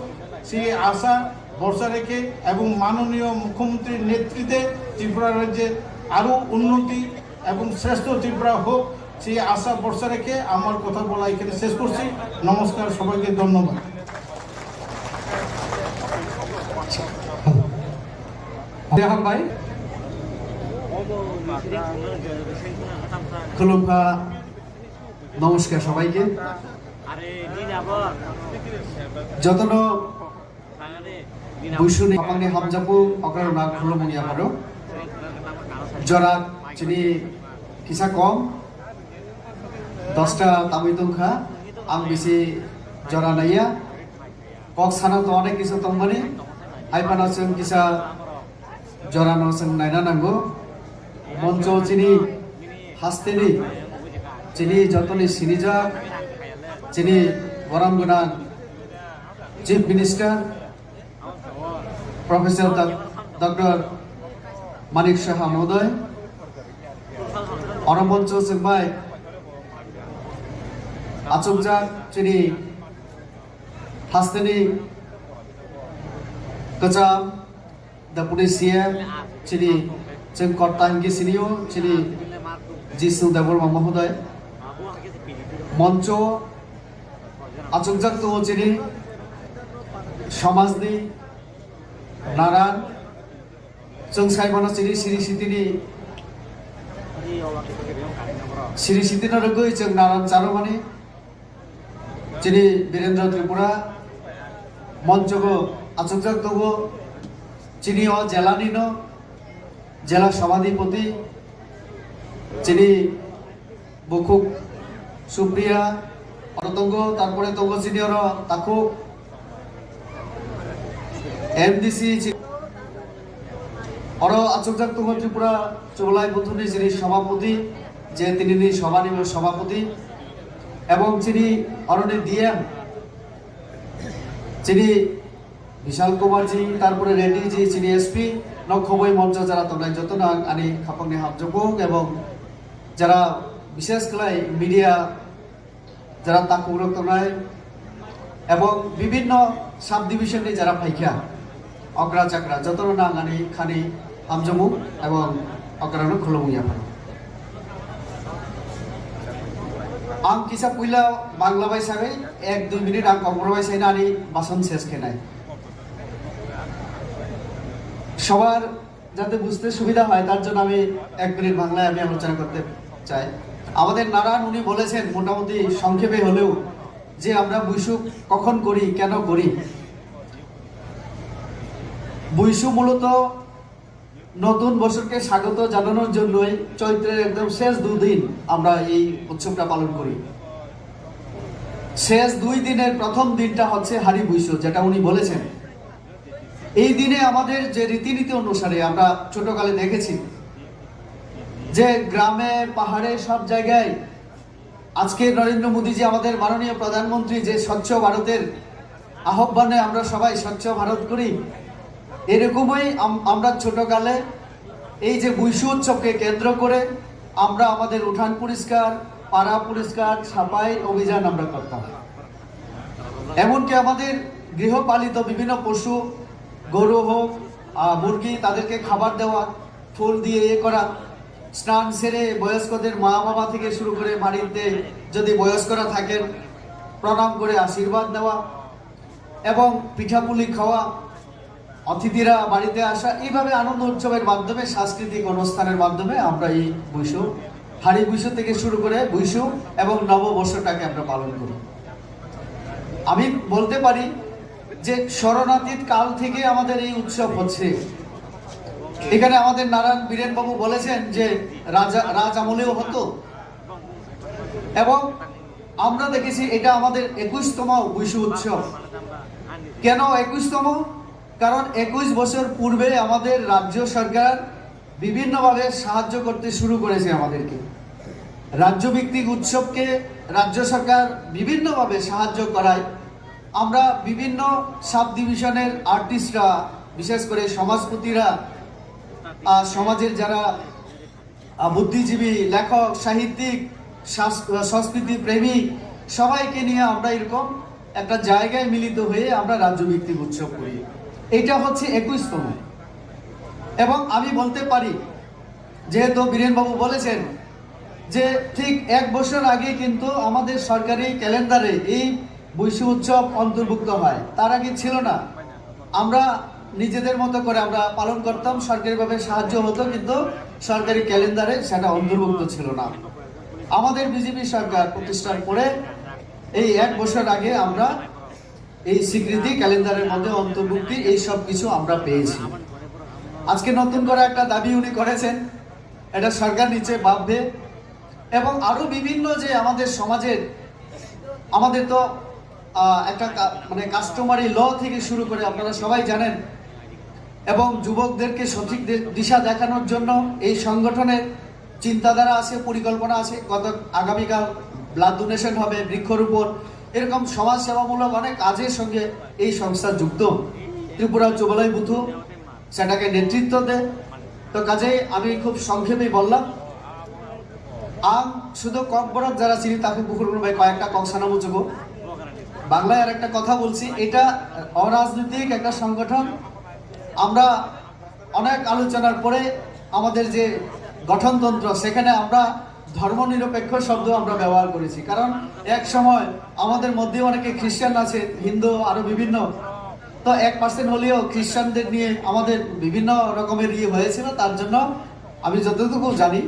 সেই আশা ভরসা রেখে এবং মাননীয় মুখ্যমন্ত্রীর নেতৃত্বে ত্রিপুরা রাজ্যে আরও উন্নতি এবং শ্রেষ্ঠ ত্রিপুরা হোক, সেই আশা ভরসা রেখে আমার কথা বলা এখানে শেষ করছি। নমস্কার, সবাইকে ধন্যবাদ। হামবাই খুলুমকা, নমস্কার সবাইকে। যতন বুসুনি হাপাংনি হামজাপু অকারনা খুলুমনি আপারো জরা চিনি কিসা কম 10টা তামিল দংখা आं बेसे jora naya kok sana to onek kisu tongmani aipana sing kisa jora no sing naina nango moncho chini hasteni chini jotoni sinija chini boram guna chief minister professor dr manik saha mohoday অনমঞ্চ সিংমাই আচুকজাক চিনি হাসতেনি কচাম deputy CM চিনি जों কর্তা হিঙ্গি সিনিও চিনি Jisu Debbarma মহোদয় মঞ্চ আচুকজাক তো চিনি সমাজনি নারায়ণ जों साइबाना चिनि सिरि सितिनि Siri Siti Narogoi jeung Naran Charomani Chini Birendra Tripura Monchogo Achukjak Togo Chini O Jelanino Jela Samadhipati Chini Bukuk Supriya Orotongo Tarpore Togo Chini Oro Takuk MDC Oro Achukjak Togo Tripura Chobolai Buthuni Chini Sabapati যে তিনি সভানিবেশ সভাপতি এবং যিনি অরণি DM যিনি বিশাল কুমারজি তারপরে রেড্ডিজি যিনি SP নক্ষবই মঞ্চ যারা তোমরা যত না আনি খাপংনি হামজবুক এবং যারা বিশেষ করে মিডিয়া যারা তাকুরক তোমরাই এবং বিভিন্ন সাব ডিভিশনে যারা ফাইকা অগ্রা চাকরা যত না আনি খানি হামজবুক এবং অগ্রানো খুলমুইয়া आं किसा पुइला बांग्ला बायसागै 1-2 मिनिट आं कम्प्रोमाइज हैनानै बासन শেষ খেনাই সবার যাতে বুঝতে সুবিধা হয় তার জন্য আমি 1 মিনিট বাংলায় আমি আলোচনা করতে চাই আমাদের নারায়ণ উনি বলেছেন মোটামুটি সংক্ষেপে হলেও যে আমরা বৈশু কখন করি কেন করি বৈশু মূলত নতুন বছরকে স্বাগত জানানোর জন্যই চৈত্রের একদম শেষ 2 দিন আমরা এই উৎসবটা পালন করি শেষ 2 দিনের প্রথম দিনটা হচ্ছে হারি বৈশু যেটা উনি বলেছেন এই দিনে আমাদের যে রীতিনীতি অনুসারে আমরা ছোটকালে দেখেছি যে গ্রামে পাহাড়ে সব জায়গায় আজকে নরেন্দ্র মোদীজি আমাদের মাননীয় প্রধানমন্ত্রী যে স্বচ্ছ ভারতের আহ্বানে আমরা সবাই স্বচ্ছ ভারত করি এরকমই আমরা ছোটকালে এই যে বৈশু উৎসবকে কেন্দ্র করে আমরা আমাদের উঠান পরিষ্কার পাড়া পরিষ্কার ছাপাই অভিযান আমরা করতাম এমনকি আমাদের গৃহপালিত বিভিন্ন পশু গরু হোক মুরগি তাদেরকে খাবার দেওয়া ফুল দিয়ে করা স্নান সেরে বয়স্কদের মা বাবা থেকে শুরু করে বাড়িতে যদি বয়স্করা থাকেন প্রণাম করে আশীর্বাদ নেওয়া এবং পিঠাপুলি খাওয়া অতিথিরা বাড়িতে আসা এইভাবে আনন্দ উৎসবের মাধ্যমে সাংস্কৃতিক অনুষ্ঠানের মাধ্যমে আমরা এই বৈশু হাড়ি বৈশু থেকে শুরু করে বৈশু এবং নববর্ষটাকে আমরা পালন করি আমি বলতে পারি যে শরণাতীত কাল থেকে আমাদের এই উৎসব হচ্ছে এখানে আমাদের নারায়ণ বীরেন বাবু বলেছেন যে রাজ আমলেও হতো এবং আমরা দেখেছি এটা আমাদের 21তম বৈশু উৎসব কেন 21তম কারণ 21 বছর পূর্বে আমাদের রাজ্য সরকার বিভিন্নভাবে সাহায্য করতে শুরু করেছে আমাদেরকে রাজ্যভিত্তিক উৎসবকে রাজ্য সরকার বিভিন্নভাবে সাহায্য করায় আমরা বিভিন্ন সাব ডিভিশনের আর্টিস্টরা বিশেষ করে সমাজপতিরা সমাজের যারা বুদ্ধিজীবী লেখক সাহিত্যিক সংস্কৃতি প্রেমী সবাইকে নিয়ে আমরা এরকম একটা জায়গায় মিলিত হয়ে আমরা রাজ্যভিত্তিক উৎসব করি এটা হচ্ছে 21তম এবং আমি বলতে পারি যেহেতু বীরেন বাবু বলেছেন যে ঠিক 1 বছর আগে কিন্তু আমাদের সরকারি ক্যালেন্ডারে এই বৈশু উৎসব অন্তর্ভুক্ত হয় তার আগে ছিল না আমরা নিজেদের মতো করে আমরা পালন করতাম সরকারিভাবে সাহায্য হতো কিন্তু সরকারি ক্যালেন্ডারে সেটা অন্তর্ভুক্ত ছিল না আমাদের বিজেপি সরকার প্রতিষ্ঠার পরে এই 1 বছর আগে আমরা এই স্বীকৃতি ক্যালেন্ডারের মধ্যে অন্তর্ভুক্তি এই সব কিছু আমরা পেয়েছি আজকে নতুন করে একটা দাবি উনি করেছেন এটা সরকার নিচে ভাববে এবং আরো বিভিন্ন যে আমাদের সমাজের আমাদের তো একটা মানে কাস্টমারি ল থেকে শুরু করে আপনারা সবাই জানেন, এবং যুবকদেরকে সঠিক দিশা দেখানোর জন্য এই সংগঠনের চিন্তাধারা আছে, পরিকল্পনা আছে। আগামীকাল ব্লাড ডোনেশন হবে, বৃক্ষরোপণ, এরকম সমাজ সেবামূলক অনেক কাজের সঙ্গে এই সংস্থা যুক্ত। ত্রিপুরা যুবলয় বুথু সেটাকে নেতৃত্ব দেয়। তো কাজেই আমি খুব সংক্ষেপেই বললাম, আম শুধু কক বরক যারা চিনি তাকে পুকুর ভাই কয়েকটা কক সানামো যোগ বাংলায় আর একটা কথা বলছি, এটা অরাজনৈতিক একটা সংগঠন। আমরা অনেক আলোচনার পরে আমাদের যে গঠনতন্ত্র সেখানে আমরা ধর্মনিরপেক্ষ শব্দ আমরা ব্যবহার করেছি, কারণ এক সময় আমাদের মধ্যে অনেকে খ্রিস্টান আছে, হিন্দু আরো বিভিন্ন, তো 1% হলেও খ্রিস্টানদের নিয়ে আমাদের বিভিন্ন রকমের হয়েছিল। তার জন্য আমি যতটুকু জানি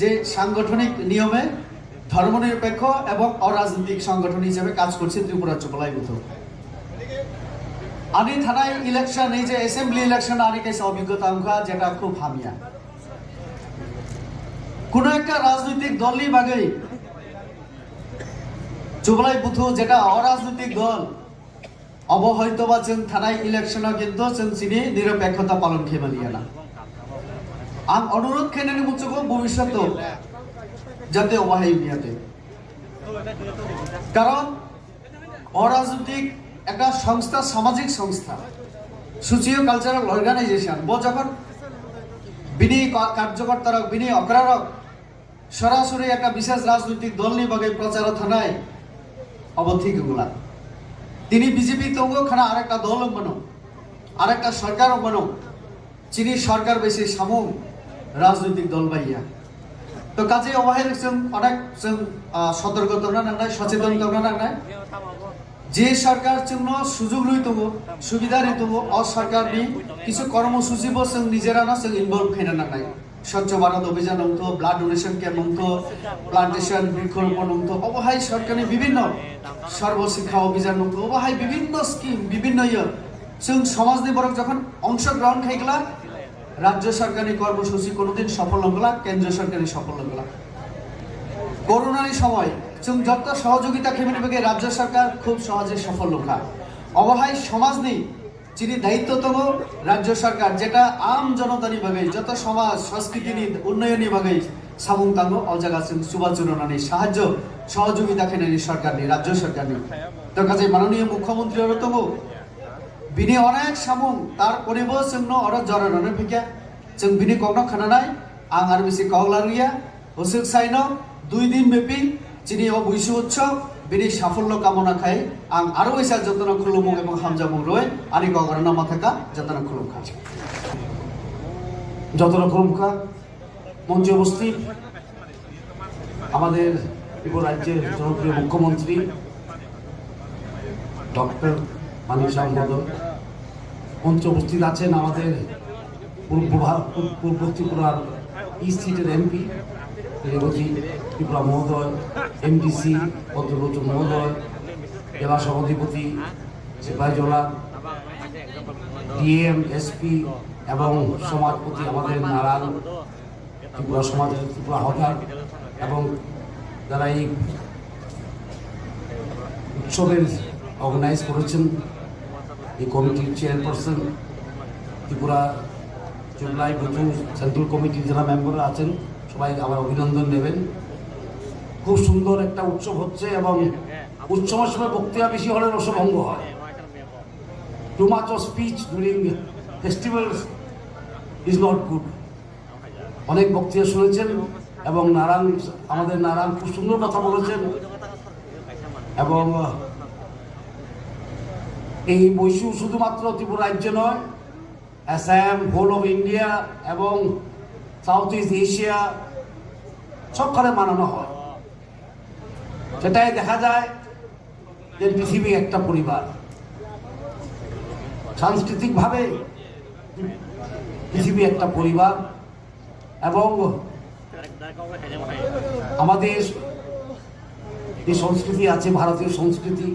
যে সাংগঠনিক নিয়মে ধর্মনিরপেক্ষ এবং অরাজনৈতিক সংগঠন হিসেবে কাজ করছে ত্রিপুরা যুবলয় বুথ। আমি থানায় ইলেকশন, এই যে অ্যাসেম্বলি ইলেকশন আনি কাছে অভিজ্ঞতা অঙ্কা যেটা খুব হামিয়া, কোন একটা রাজনৈতিক দলই বাগেই যুবলয় বুথ যেটা অরাজনৈতিক দল অবহৈত বা থানায় ইলেকশন কিন্তু চিনি নিরপেক্ষতা পালন খেয়ে না। আমি অনুরোধ খেয়ে নেব ভবিষ্যৎ যাতে অবহাই মিয়াতে, কারণ অরাজনৈতিক একটা সংস্থা, সামাজিক সংস্থা, সোশিও কালচারাল অর্গানাইজেশন যখন বিনি কার্যকর্তারা বিনি অগ্রারক সরাসরি একটা বিশেষ রাজনৈতিক দল নিয়ে প্রচার থানায় অবধিক গুলা তিনি বিজেপি তঙ্গ খানা আরেকটা দল বানো, আরেকটা সরকার বানো, চিনি সরকার বেশি সামুক রাজনৈতিক দল বাইয়া। তো কাজে অবহের অনেক সতর্কতা নাই, সচেতনতা নাই। যে সরকার জন্য সুযোগ লইত সুবিধা নিত অসরকার নিয়ে কিছু কর্মসূচি নিজেরা না ইনভলভ খেয়ে না নাই। স্বচ্ছ ভারত অভিযান অন্ত, ব্লাড ডোনেশন ক্যাম্প অন্ত, প্লান্টেশন বৃক্ষরোপণ অন্ত, অবহাই সরকারি বিভিন্ন সর্বশিক্ষা অভিযান অন্ত, অবহাই বিভিন্ন স্কিম, বিভিন্ন সমাজ নিবরক যখন অংশগ্রহণ খাইগলা রাজ্য সরকারি কর্মসূচি কোনোদিন সফল হগলা, কেন্দ্রীয় সরকারি সফল হগলা। করোনার সময় যত সহযোগিতা খেমে নেবে রাজ্য সরকার খুব সহজে সফল লোকা। অবহাই সমাজ নেই যিনি দায়িত্বতম রাজ্য সরকার, যেটা আম জনতা নিভাবে যত সমাজ সংস্কৃতি উন্নয়ন নিভাবে সামুং তাঙ্গ অজাগা সুবাচরণা নেই, সাহায্য সহযোগিতা খেনে সরকার নেই, রাজ্য সরকার নেই। তোর কাছে মাননীয় মুখ্যমন্ত্রী অরতম বিনি অনেক সামুং তার পরিবেশ অর জরানো ফিকা বিনি কগ্ন খানা নাই আং আর বেশি কগলা রিয়া হসুক সাইন 2 দিন ব্যাপী যিনি বৈশ্ব উৎসব বিনি সাফল্য কামনা খাই আং আরো এসা যতন খুলুমুং এবং হামজামুং রয় আনি গগরনা মাথাকা যতন খুলুম খা যতন খুলুম খা মঞ্চে উপস্থিত আমাদের ত্রিপুরা রাজ্যের জনপ্রিয় মুখ্যমন্ত্রী ডক্টর মানিক সাহা মহোদয়, মঞ্চে উপস্থিত আছেন আমাদের পূর্ব ত্রিপুরার ইস্ট সিটের এমপি রেবতী ত্রিপুরা মহোদয়, এমডিসি পদ্মলোচন মহোদয়, জেলা সভাধিপতি সিপাহীজলা, ডিএম, এসপি এবং সমাজপতি আমাদের নারায়ণ ত্রিপুরা সমাজের ত্রিপুরা হকার এবং যারা এই উৎসবের অর্গানাইজ করেছেন, এই কমিটির চেয়ারপারসন ত্রিপুরা যুবলয় বুথ সেন্ট্রাল কমিটির যারা মেম্বার আছেন সবাই আমার অভিনন্দন নেবেন। খুব সুন্দর একটা উৎসব হচ্ছে এবং উৎসবের সময় বক্তৃতা বেশি হলে রসভঙ্গ হয়। Too much of speech during festival is not good. অনেক বক্তৃতা শুনেছেন এবং আমাদের নারায়ণ খুব সুন্দর কথা বলেছেন এবং এই বৈশু শুধুমাত্র ত্রিপুরা রাজ্য নয়, আসাম, হোল অফ ইন্ডিয়া এবং সাউথ ইস্ট এশিয়া সবখানে মানানো হয়। সেটাই দেখা যায় যে পৃথিবী একটা পরিবার। সাংস্কৃতিকভাবে পৃথিবী একটা পরিবার এবং আমাদের যে সংস্কৃতি আছে ভারতীয় সংস্কৃতি,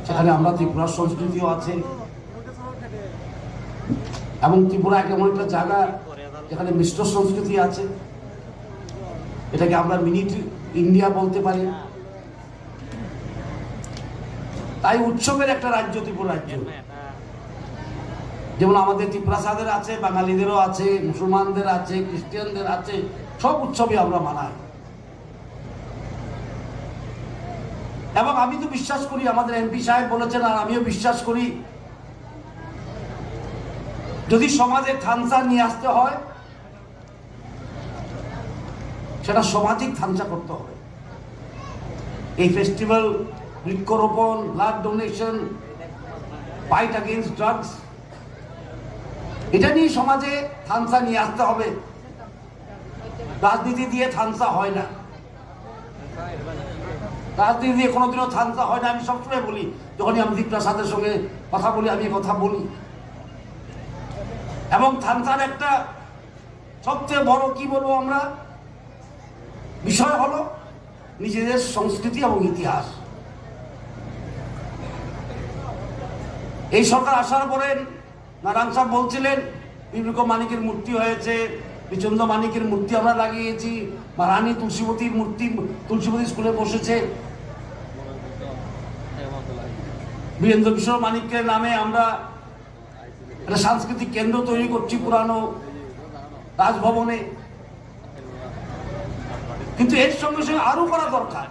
সেখানে আমরা ত্রিপুরার সংস্কৃতিও আছে এবং ত্রিপুরা এমন একটা জায়গা যেখানে মিশ্র সংস্কৃতি আছে, এটাকে আমরা মিনি ইন্ডিয়া বলতে পারি। তাই উৎসবের একটা রাজ্য ত্রিপুরা রাজ্য। যেমন আমাদের ত্রিপ্রাসাদের আছে, বাঙালিদেরও আছে, মুসলমানদের আছে, খ্রিস্টানদের আছে, সব উৎসবে আমরা মানাই। এবং আমি তো বিশ্বাস করি, আমাদের এমপি সাহেব বলেছেন আর আমিও বিশ্বাস করি, যদি সমাজে থামসা নিয়ে আসতে হয় সেটা সামাজিক থামসা করতে হবে। এই ফেস্টিভ্যাল, বৃক্ষরোপণ, blood donation, fight against drugs, এটা নিয়ে সমাজে থামসা নিয়ে আসতে হবে। রাজনীতি দিয়ে থামসা হয় না, রাজনীতি দিয়ে কোনোদিনও থামসা হয় না। আমি সবসময় বলি, যখনই আমি ত্রিপ্রাসাদের সঙ্গে কথা বলি, আমি কথা বলি। এবং থামসার একটা সবচেয়ে বড় কি বলবো আমরা বিষয় হলো নিজেদের সংস্কৃতি এবং ইতিহাস। এই সরকার আসার পরে নারায়ণ সাহেব বলছিলেন বিবেক মানিকের মূর্তি হয়েছে, বিচন্দ্র মানিকের মূর্তি আমরা লাগিয়েছি, রানী তুলসীবতীর মূর্তি তুলসীবতী স্কুলে বসেছে, বীরেন্দ্র কিশোর মানিকের নামে আমরা একটা সাংস্কৃতিক কেন্দ্র তৈরি করছি পুরানো রাজভবনে। কিন্তু এর সঙ্গে সঙ্গে আরো করা দরকার,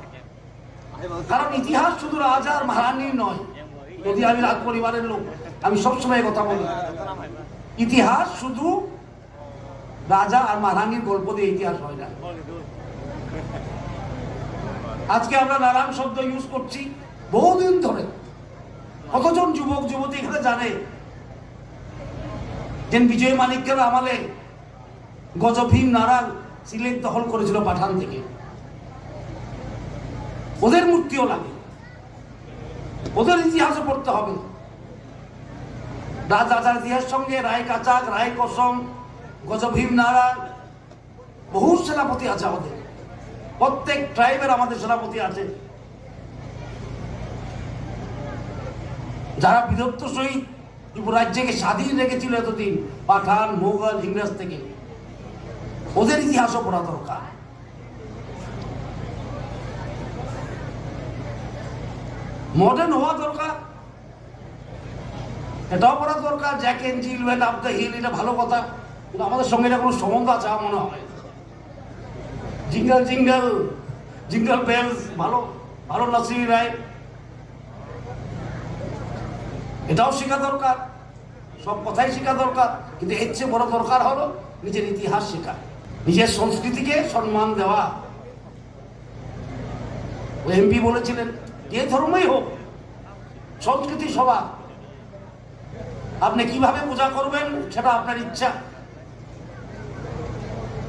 কারণ ইতিহাস শুধু রাজা আর মহারানীর নয়। যদি আমি রাজ পরিবারের লোক, আমি সবসময় কথা বলি, ইতিহাস শুধু রাজা আর মহারানীর গল্প দিয়ে ইতিহাস হয় না। আজকে আমরা নারায়ণ শব্দ ইউজ করছি বহুদিন ধরে। কতজন যুবক যুবতী এখানে জানে যে বিজয় মানিক্যের আমলে গজভীম নারায়ণ সিলেট দখল করেছিল পাঠান থেকে? ওদের মূর্তিও লাগে, ওদের ইতিহাসও পড়তে হবে। রাজার ইতিহাস সঙ্গে রায় কাচাক, রায় কসম, গজভীম নারায়ণ, বহু সেনাপতি আছে আমাদের। প্রত্যেক ট্রাইবের আমাদের সেনাপতি আছে, যারা বীরত্ব সহিত ত্রিপুরা রাজ্যকে স্বাধীন রেখেছিল এতদিন পাঠান, মোগল, ইংরেজ থেকে। ওদের ইতিহাসও পড়া দরকার। মডার্ন হওয়া দরকার, এটাও পড়া দরকার। Jack and Jill went up the hill, এটা ভালো কথা, কিন্তু আমাদের সঙ্গে এটা কোনো সম্বন্ধ আছে আমার মনে হয়। জিঙ্গল জিঙ্গল জিঙ্গল বেলস, ভালো ভালো নাসির রায়, এটাও শেখা দরকার। সব কথাই শেখা দরকার, কিন্তু এর চেয়ে বড় দরকার হলো নিজের ইতিহাস শেখা, নিজের সংস্কৃতিকে সম্মান দেওয়া। ওই এমপি বলেছিলেন, যে ধর্মই হোক সংস্কৃতি সভা, আপনি কিভাবে পূজা করবেন সেটা আপনার ইচ্ছা,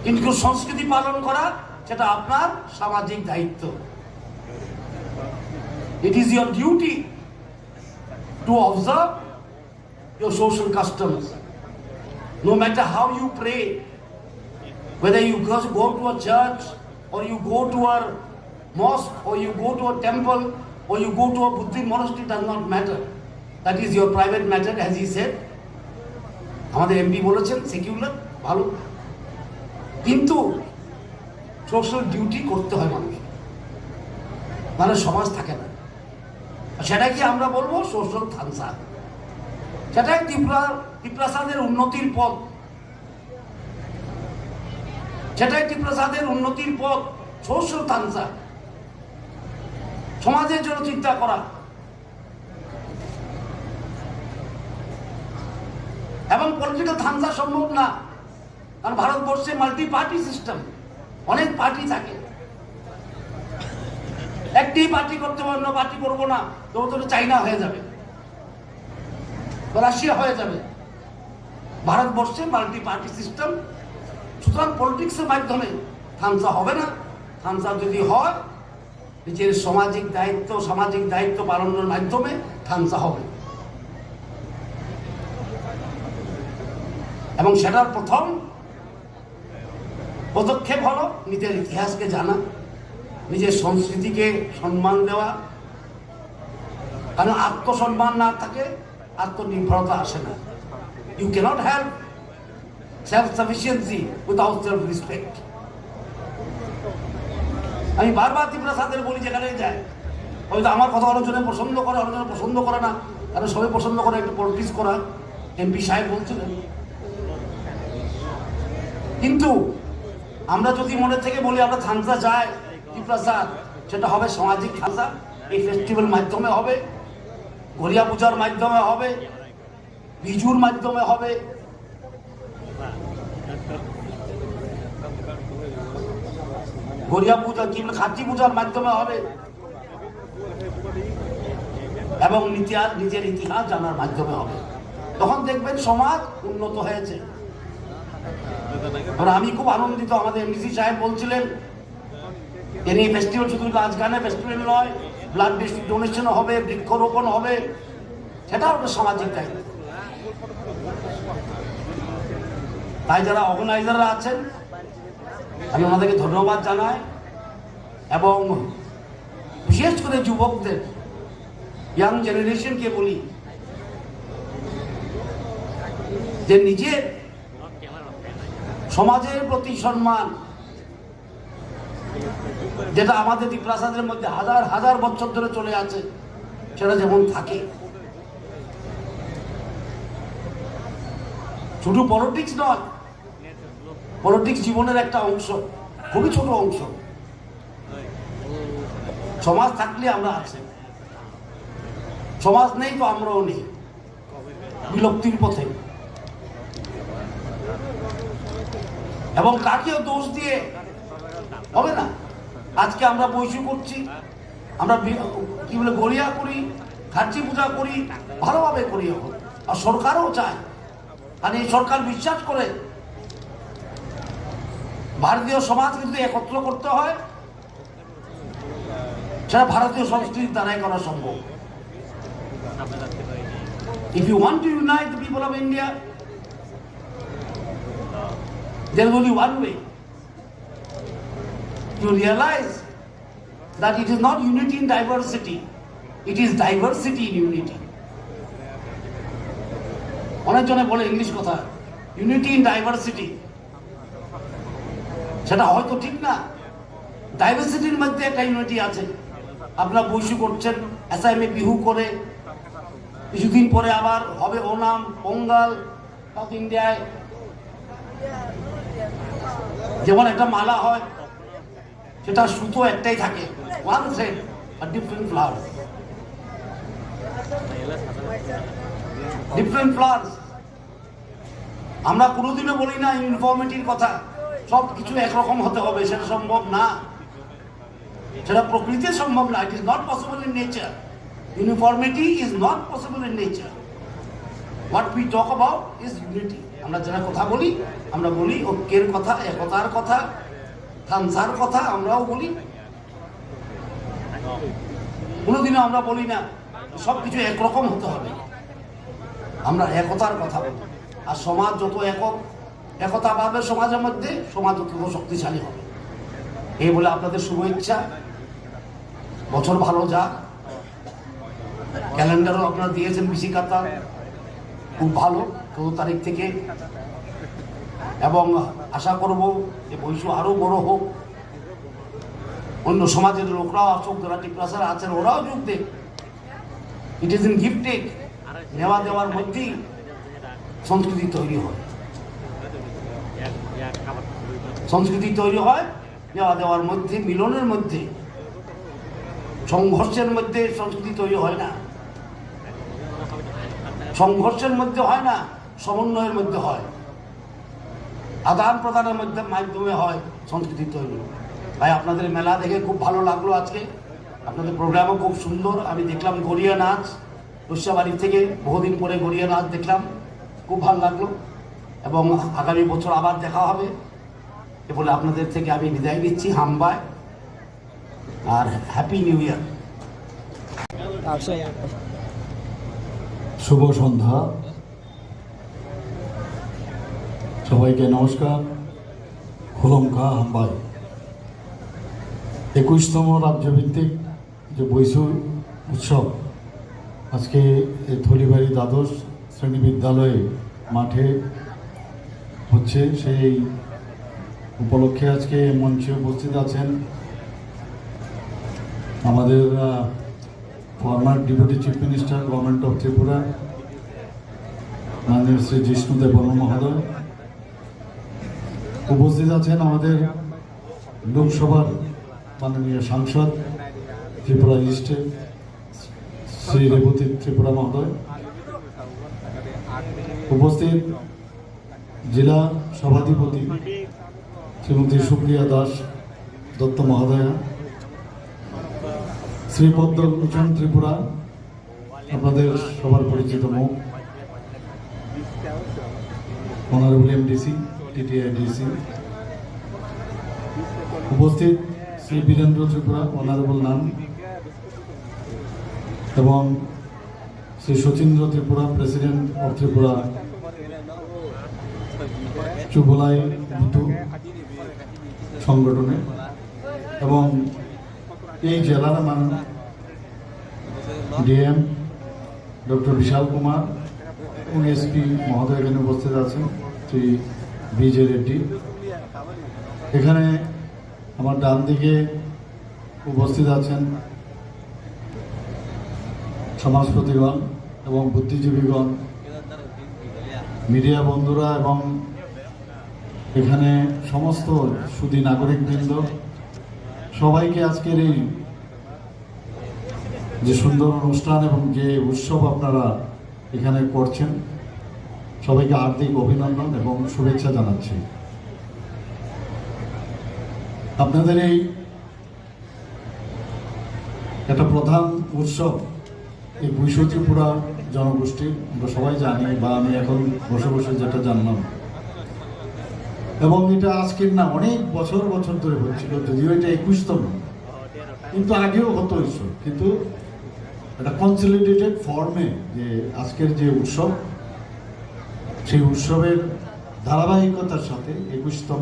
কিন্তু সংস্কৃতি পালন করা সেটা আপনার সামাজিক দায়িত্ব। It is your duty to observe your social customs. No matter how you pray, whether you go to a church or you go to a mosque or you go to a temple or you go to a Buddhist monastery, does not matter. That is your private matter, as he said. আমাদের MP বলেছেন secular ভালো, কিন্তু social duty করতে হয় মানুষ, মানে সমাজ থাকে না। সেটাই কি আমরা বলবো সোশ্যাল থামসা, সেটাই ত্রিপ্রাসাদের উন্নতির পথ, সেটাই ত্রিপ্রাসাদের উন্নতির পথ। সোশ্যাল থামসা, সমাজের জন্য চিন্তা করা। এবং পলিটিক্যাল থামসা সম্ভব না, কারণ ভারতবর্ষে মাল্টি পার্টি সিস্টেম, অনেক পার্টি থাকে। একটি পার্টি করতে হবে, অন্য পার্টি করবো না, তো চাইনা হয়ে যাবে, রাশিয়া হয়ে যাবে। ভারতবর্ষে মাল্টি পার্টি সিস্টেম, সুতরাং পলিটিক্সের মাধ্যমে থামসা হবে না। থামসা যদি হয় নিজের সামাজিক দায়িত্ব পালনের মাধ্যমে থামসা হবে। এবং সেটার প্রথম পদক্ষেপ হলো নিজের ইতিহাসকে জানা, নিজের সংস্কৃতিকে সম্মান দেওয়া। কারণ আত্মসম্মান না থাকে আত্মনির্ভরতা আসে না। You can't have self sufficiency without self respect. আমি বারবার ত্রিপ্রাসাদের বলি, যেখানে যায় হয়তো আমার কথা অনেকজনে পছন্দ করে, অনেকজনে পছন্দ করে না, কারণ সবাই পছন্দ করে একটু পলিটিক্স করা। এমপি সাহেব বলছিলেন, কিন্তু আমরা যদি মনে থেকে বলি আমরা থানসা যাই ত্রিপুরা স্যার, সেটা হবে সামাজিক থানসা। এই ফেস্টিভ্যাল মাধ্যমে হবে, গড়িয়া পূজার মাধ্যমে হবে, বিজুর মাধ্যমে হবে, গড়িয়া পূজা কি খাচ্চি পূজার মাধ্যমে হবে, এবং নিজের ইতিহাস জানার মাধ্যমে হবে। তখন দেখবেন সমাজ উন্নত হয়েছে। আমি খুব আনন্দিত, আমাদের এমডিসি সাহেব বলছিলেন এই ফেস্টিভ্যাল শুধু নাচ গানের ফেস্টিভ্যাল নয়, ব্লাড ডোনেশন হবে, বৃক্ষরোপণ হবে, সেটাও একটা সামাজিক দায়িত্ব। তাই যারা অর্গানাইজাররা আছেন আমি ওনাদেরকে ধন্যবাদ জানাই, এবং বিশেষ করে যুবকদের, ইয়াং জেনারেশনকে বলি যে নিজের সমাজের প্রতি সম্মান, যেটা আমাদের ত্রিপ্রাসাদের মধ্যে হাজার হাজার বছর ধরে চলে আছে, সেটা যেমন থাকে। শুধু পলিটিক্স নয়, পলিটিক্স জীবনের একটা অংশ, খুবই ছোট অংশ। সমাজ থাকলে আমরা আছি, সমাজ নেই তো আমরাও নেই, বিলুপ্তির পথে। এবং কাকেও দোষ দিয়ে হবে না। আজকে আমরা বৈশু করছি, আমরা কি বলে গড়িয়া করি, খাচ্চি পূজা করি, ভালোভাবে করি এখন, আর সরকারও চায়। আর এই সরকার বিশ্বাস করে ভারতীয় সমাজ কিন্তু একত্র করতে হয়, সেটা ভারতীয় সংস্কৃতির দ্বারাই করা সম্ভব। If you want to unite the people of India, there is only one way. You realize that it is not unity in diversity, it is diversity in unity. অনেকজনে বলে ইংলিশ কথা, ইউনিটি ইন ডাইভার্সিটি, সেটা হয়তো ঠিক না। ডাইভার্সিটির মধ্যে একটা unity আছে। আপনারা বৈশু করছেন, অ্যাসামে বিহু করে, কিছুদিন পরে আবার হবে ওনাম, পোঙ্গাল, সাউথ ইন্ডিয়ায় যেমন একটা মালা হয়, সেটা সুতো একটাই থাকে, ওয়ান থ্রেড আর ডিফারেন্ট ফ্লাওয়ার্স, ডিফারেন্ট ফ্লাওয়ার্স। আমরা কোনোদিনও বলি না ইউনিফর্মিটির কথা, সব কিছু একরকম হতে হবে, সেটা সম্ভব না, সেটা প্রকৃতিতে সম্ভব না। It is not possible in nature. Uniformity is not possible in nature. What we talk about is unity. আমরা যারা কথা বলি, আমরা বলি ঐক্যের কথা, একতার কথা, থানসার কথা আমরাও বলি। কোনোদিনও আমরা বলি না সবকিছু একরকম হতে হবে, আমরা একতার কথা বলি। আর সমাজ যত একতা পাবে সমাজের মধ্যে, সমাজ তত শক্তিশালী হবে। এই বলে আপনাদের শুভেচ্ছা, বছর ভালো যাক। ক্যালেন্ডারও আপনারা দিয়েছেন বিশিকাতা, খুব ভালো 14 তারিখ থেকে, এবং আশা করব যে বৈশু আরও বড় হোক, অন্য সমাজের লোকরাও আসুক, যারা ত্রিপ্রাসার আছেন ওরাও যোগ দেখ। ইট ইজ ইন গিফটেড, নেওয়া দেওয়ার মধ্যেই সংস্কৃতি তৈরি হয়, সংস্কৃতি তৈরি হয় নেওয়া দেওয়ার মধ্যে, মিলনের মধ্যে। সংঘর্ষের মধ্যে সংস্কৃতি তৈরি হয় না, সংঘর্ষের মধ্যে হয় না, সমন্বয়ের মধ্যে হয়, আদান প্রদানের মধ্যে মাধ্যমে হয় সংস্কৃতি তৈরি। তাই আপনাদের মেলা দেখে খুব ভালো লাগলো আজকে, আপনাদের প্রোগ্রামও খুব সুন্দর। আমি দেখলাম গড়িয়া নাচ, বৈশ্যবাড়ি থেকে বহুদিন পরে গড়িয়া নাচ দেখলাম, খুব ভালো লাগলো, এবং আগামী বছর আবার দেখা হবে। এ বলে আপনাদের থেকে আমি বিদায় নিচ্ছি, হামবায়, আর হ্যাপি নিউ ইয়ার। শুভ সন্ধ্যা, সবাইকে নমস্কার। হুলমখা হাম্বাই 21তম রাজ্যভিত্তিক যে বৈশু উৎসব আজকে থলিবাড়ি দ্বাদশ শ্রেণী বিদ্যালয়ে মাঠে হচ্ছে, সেই উপলক্ষে আজকে মঞ্চে উপস্থিত আছেন আমাদের former deputy chief minister government of Tripura মাননীয় শ্রী জিষ্ণুদেব বর্মা মহোদয়, উপস্থিত আছেন আমাদের লোকসভার মাননীয় সাংসদ ত্রিপুরা ইস্টের শ্রী রেবতী ত্রিপুরা মহোদয়, উপস্থিত জেলা সভাধিপতি শ্রীমতী সুপ্রিয়া দাস দত্ত মহোদয়া, শ্রী পদ্মভূষণ ত্রিপুরা আপনাদের সবার পরিচিত মুখ, অনারেবল এমডিসি টিটিআইডিসি, উপস্থিত শ্রী বীরেন্দ্র ত্রিপুরা অনারেবল নাম এবং শ্রী শচীন্দ্র ত্রিপুরা প্রেসিডেন্ট অফ ত্রিপুরা চুবলাই মিতু সংগঠনে, এবং এই জেলার ডিএম ডক্টর বিশাল কুমার এবং এসপি মহোদয় এখানে উপস্থিত আছেন শ্রী বিজে রেড্ডি। এখানে আমার ডান দিকে উপস্থিত আছেন সমাজপতিগণ এবং বুদ্ধিজীবীগণ, মিডিয়া বন্ধুরা এবং এখানে সমস্ত সুধী নাগরিকবৃন্দ, সবাইকে আজকের এই যে সুন্দর অনুষ্ঠান এবং যে উৎসব আপনারা এখানে করছেন, সবাইকে হার্দিক অভিনন্দন এবং শুভেচ্ছা জানাচ্ছি। আপনাদের এই একটা প্রধান উৎসব এই বৈশ্য ত্রিপুরা জনগোষ্ঠী, আমরা সবাই জানি বা আমি এখন বসে বসে যেটা জানলাম, এবং এটা আজকের না অনেক বছর বছর ধরে হচ্ছিল, যদিও এটা 21তম, কিন্তু আগেও হতো উৎসব, কিন্তু একটা কনসলিডেটেড ফর্মে যে আজকের যে উৎসব, সেই উৎসবের ধারাবাহিকতার সাথে 21তম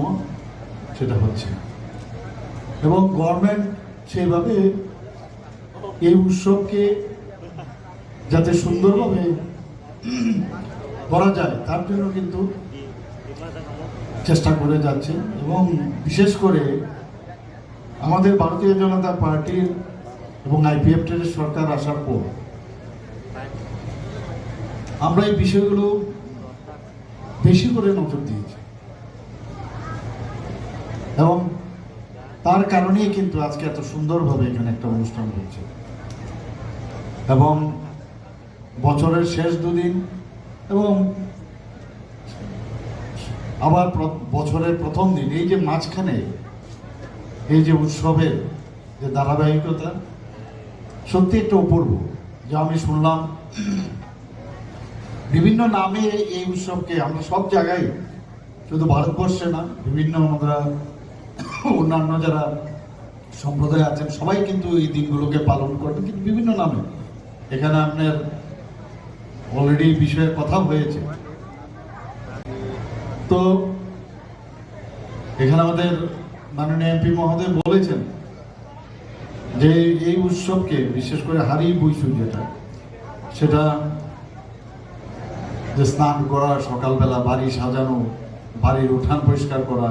সেটা হচ্ছে, এবং গভর্নমেন্ট সেইভাবে এই উৎসবকে যাতে সুন্দরভাবে করা যায় তার জন্য কিন্তু চেষ্টা করে যাচ্ছে। এবং বিশেষ করে আমাদের ভারতীয় জনতা পার্টির এবং আইপিএফ-এর সরকার আসার পর আমরা এই বিষয়গুলো বেশি করে নজর দিয়েছি, এবং তার কারণেই কিন্তু আজকে এত সুন্দরভাবে এখানে একটা অনুষ্ঠান হচ্ছে। এবং বছরের শেষ দুদিন এবং আবার বছরের প্রথম দিন, এই যে মাঝখানে এই যে উৎসবের যে ধারাবাহিকতা, সত্যি একটা অপূর্ব। যা আমি শুনলাম বিভিন্ন নামে এই উৎসবকে আমরা সব জায়গায়, শুধু ভারতবর্ষে না, বিভিন্ন আমরা অন্যান্য যারা সম্প্রদায় আছেন সবাই কিন্তু এই দিনগুলোকে পালন করেন, কিন্তু বিভিন্ন নামে। এখানে আপনার অলরেডি বিষয়ে কথা হয়েছে। তো এখানে আমাদের মাননীয় এমপি মহোদয় বলেছেন যে এই উৎসবকে বিশেষ করে হারি বৈশু যেটা, সেটা যে স্নান করা, সকালবেলা বাড়ি সাজানো, বাড়ির উঠান পরিষ্কার করা,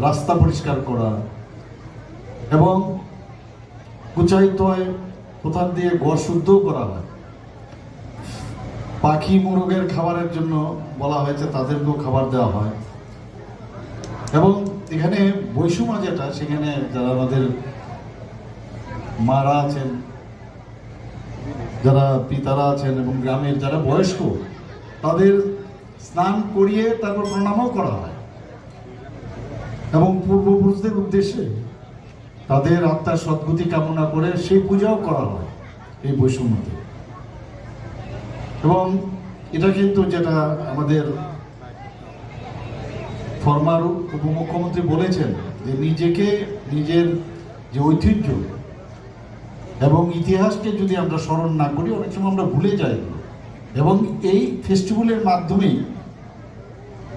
রাস্তা পরিষ্কার করা, এবং কুচাইতয় কোথার দিয়ে ঘর শুদ্ধও করা হয়। পাখি মোরগের খাবারের জন্য বলা হয়েছে, তাদেরকেও খাবার দেওয়া হয়। এবং এখানে বৈষম্য যেটা, সেখানে যারা আমাদের মারা আছেন, যারা পিতারা আছেন এবং গ্রামের যারা বয়স্ক, তাদের স্নান করিয়ে তারপর প্রণামও করা হয়, এবং পূর্বপুরুষদের উদ্দেশ্যে তাদের আত্মার সদ্গতি কামনা করে সেই পূজাও করা হয় এই বৈষম্যতে। এবং এটা কিন্তু যেটা আমাদের ফরমার উপমুখ্যমন্ত্রী বলেছেন যে নিজেকে, নিজের যে ঐতিহ্য এবং ইতিহাসকে যদি আমরা স্মরণ না করি, অনেক সময় আমরা ভুলে যাই, এবং এই ফেস্টিভ্যালের মাধ্যমেই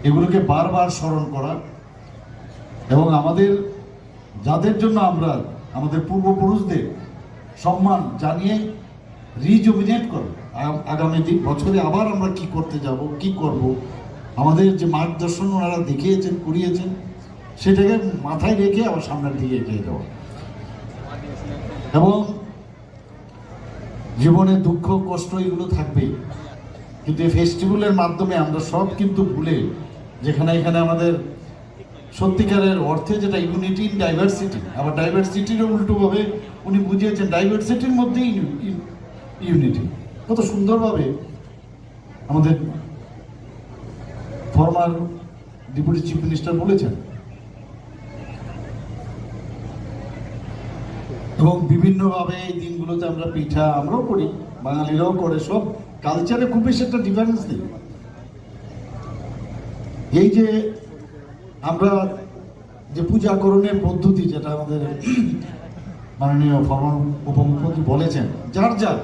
এগুলোকে বারবার স্মরণ করা, এবং আমাদের যাদের জন্য আমরা আমাদের পূর্বপুরুষদের সম্মান জানিয়ে রিজুভিনেট করো, আগামী বছরে আবার আমরা কি করতে যাব, কি করব, আমাদের যে মার্গদর্শন ওনারা দেখিয়েছেন, করিয়েছেন, সেটাকে মাথায় রেখে আবার সামনের দিকে এগিয়ে যাওয়া। এবং জীবনে দুঃখ কষ্ট এগুলো থাকবেই, কিন্তু এই ফেস্টিভ্যালের মাধ্যমে আমরা সব কিন্তু ভুলে যেখানে এখানে আমাদের সত্যিকারের অর্থে যেটা ইউনিটি ইন ডাইভার্সিটি, আবার ডাইভার্সিটিরও উল্টোভাবে উনি বুঝিয়েছেন ডাইভার্সিটির মধ্যেই ইউনিটি। কত সুন্দরভাবে আমাদের ফর্মার ডেপুটি চিফ মিনিস্টার বলেছেন। এবং বিভিন্নভাবে এই দিনগুলোতে আমরা পিঠা আমরাও করি, বাঙালিরাও করে, সব কালচারে খুব বেশি একটা ডিফারেন্স নেই। এই যে আমরা যে পূজাকরণের পদ্ধতি যেটা আমাদের মাননীয় ফর্মার উপমুখ্যমন্ত্রী বলেছেন, যার যার,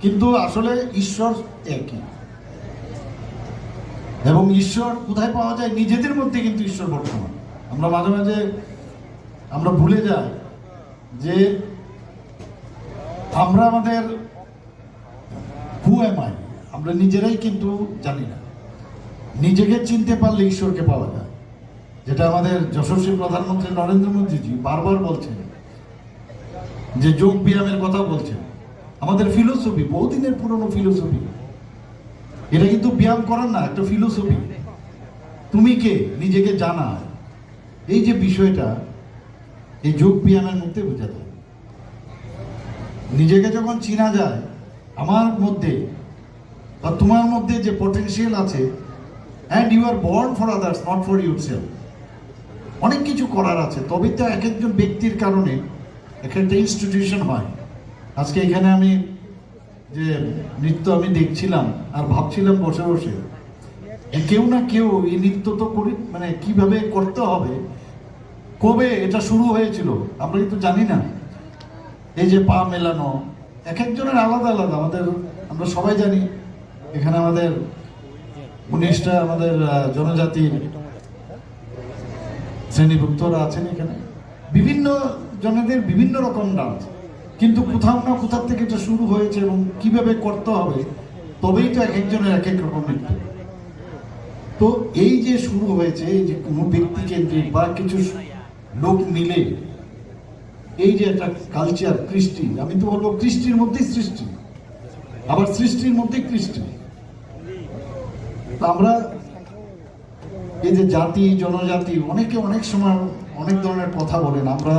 কিন্তু আসলে ঈশ্বর একই। এবং ঈশ্বর কোথায় পাওয়া যায়? নিজেদের মধ্যে কিন্তু ঈশ্বর বর্তমান। আমরা মাঝে মাঝে আমরা ভুলে যাই যে আমরা আমাদের হু এম আই আমরা নিজেরাই কিন্তু জানি না। নিজেকে চিনতে পারলে ঈশ্বরকে পাওয়া যায়, যেটা আমাদের যশস্বী প্রধানমন্ত্রী নরেন্দ্র মোদীজি বারবার বলছেন, যে যোগ ব্যায়ামের কথা বলছেন। আমাদের ফিলোসফি, বহুদিনের পুরনো ফিলোসফি, এটা কিন্তু ব্যায়াম করার না, একটা ফিলোসফি। তুমি কে, নিজেকে জানা, এই যে বিষয়টা এই যোগ ব্যায়ামের মধ্যে বোঝা যায়। নিজেকে যখন চিনা যায়, আমার মধ্যে বা তোমার মধ্যে যে পটেনশিয়াল আছে, and you are born for others, not for yourself. অনেক কিছু করার আছে, তবে তো এক একজন ব্যক্তির কারণে একটা ইনস্টিটিউশন হয়। আজকে এখানে আমি যে নৃত্য আমি দেখছিলাম আর ভাবছিলাম বসে বসে, কেউ না কেউ এই নৃত্য তো করি, মানে কিভাবে করতে হবে, কবে এটা শুরু হয়েছিল আমরা কিন্তু জানি না। এই যে পা মেলানো, এক একজনের আলাদা আলাদা। আমাদের আমরা সবাই জানি এখানে আমাদের 19টা আমাদের জনজাতির শ্রেণীভুক্তরা আছেন, এখানে বিভিন্ন জনেদের বিভিন্ন রকম ডান্স, কিন্তু কোথাও না কোথাও থেকে এটা শুরু হয়েছে এবং কিভাবে করতে হবে, তবেই তো এক একজনের এক এক রকম নৃত্য। তো এই যে শুরু হয়েছে, এই যে কোনো ব্যক্তি কেন্দ্রিক বা কিছু লোক মিলে এই যে একটা কালচার, কৃষ্টি, আমি তো বলবো কৃষ্টির মধ্যেই সৃষ্টি, আবার সৃষ্টির মধ্যেই কৃষ্টি। তো আমরা এই যে জাতি জনজাতি, অনেকে অনেক সময় অনেক ধরনের কথা বলেন। আমরা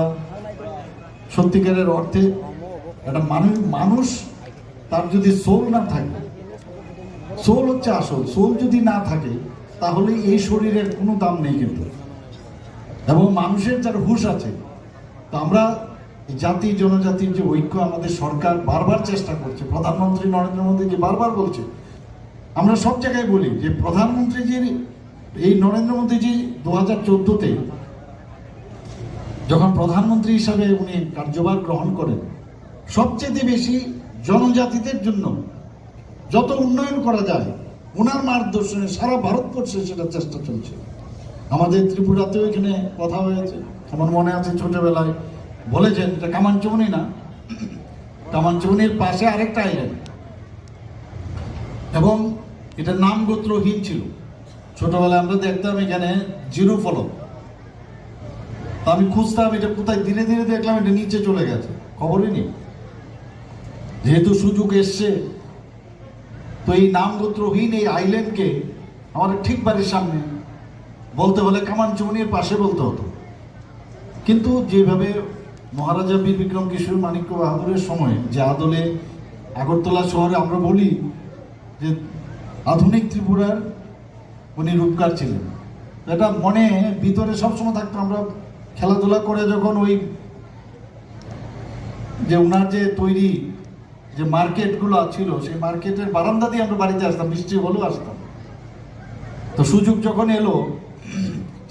সত্যিকারের অর্থে একটা মানুষ তার যদি সোল না থাকে, সোল হচ্ছে আসল, সোল যদি না থাকে তাহলে এই শরীরের কোনো দাম নেই কিন্তু। এবং মানুষের যার হুঁশ আছে, তো আমরা জাতি জনজাতির যে ঐক্য আমাদের সরকার বারবার চেষ্টা করছে, প্রধানমন্ত্রী নরেন্দ্র মোদী যে বারবার বলছে, আমরা সব জায়গায় বলি যে প্রধানমন্ত্রীজির এই নরেন্দ্র মোদীজি 2014-তে যখন প্রধানমন্ত্রী হিসাবে উনি কার্যভার গ্রহণ করেন, সবচেয়ে বেশি জনজাতিদের জন্য যত উন্নয়ন করা যায় ওনার মার্গদর্শনে সারা ভারতবর্ষে সেটা চেষ্টা চলছে। আমাদের ত্রিপুরাতেও এখানে কথা হয়েছে, আমার মনে আছে ছোটবেলায় বলেছেন, এটা কামানচৌনি না, কামানচৌনির পাশে আরেকটা আইল্যান্ড, এবং এটা নাম গোত্রহীন ছিল। ছোটবেলায় আমরা দেখতাম এখানে জিরো ফলক, আমি খুঁজতাম এটা কোথায়, ধীরে ধীরে দেখলাম এটা নিচে চলে গেছে, খবরই নেই। যেহেতু সুযোগ এসছে, তো এই নাম গোত্রহীন এই আইল্যান্ডকে আমাদের ঠিক বাড়ির সামনে বলতে হলে কামানচৌনির পাশে বলতে হতো। কিন্তু যেভাবে মহারাজা বীর বিক্রম কিশোর মাণিক্য বাহাদুরের সময় যে আদলে আগরতলা শহরে আমরা বলি যে আধুনিক ত্রিপুরার উনি রূপকার ছিলেন, এটা মনে ভিতরে সবসময় থাকতো। আমরা খেলাধুলা করে যখন ওই যে ওনার যে তৈরি যে মার্কেটগুলো ছিল, সেই মার্কেটের বারান্দা দিয়ে আমরা বাড়িতে আসতাম, বৃষ্টি হলেও আসতাম। তো সুযোগ যখন এলো,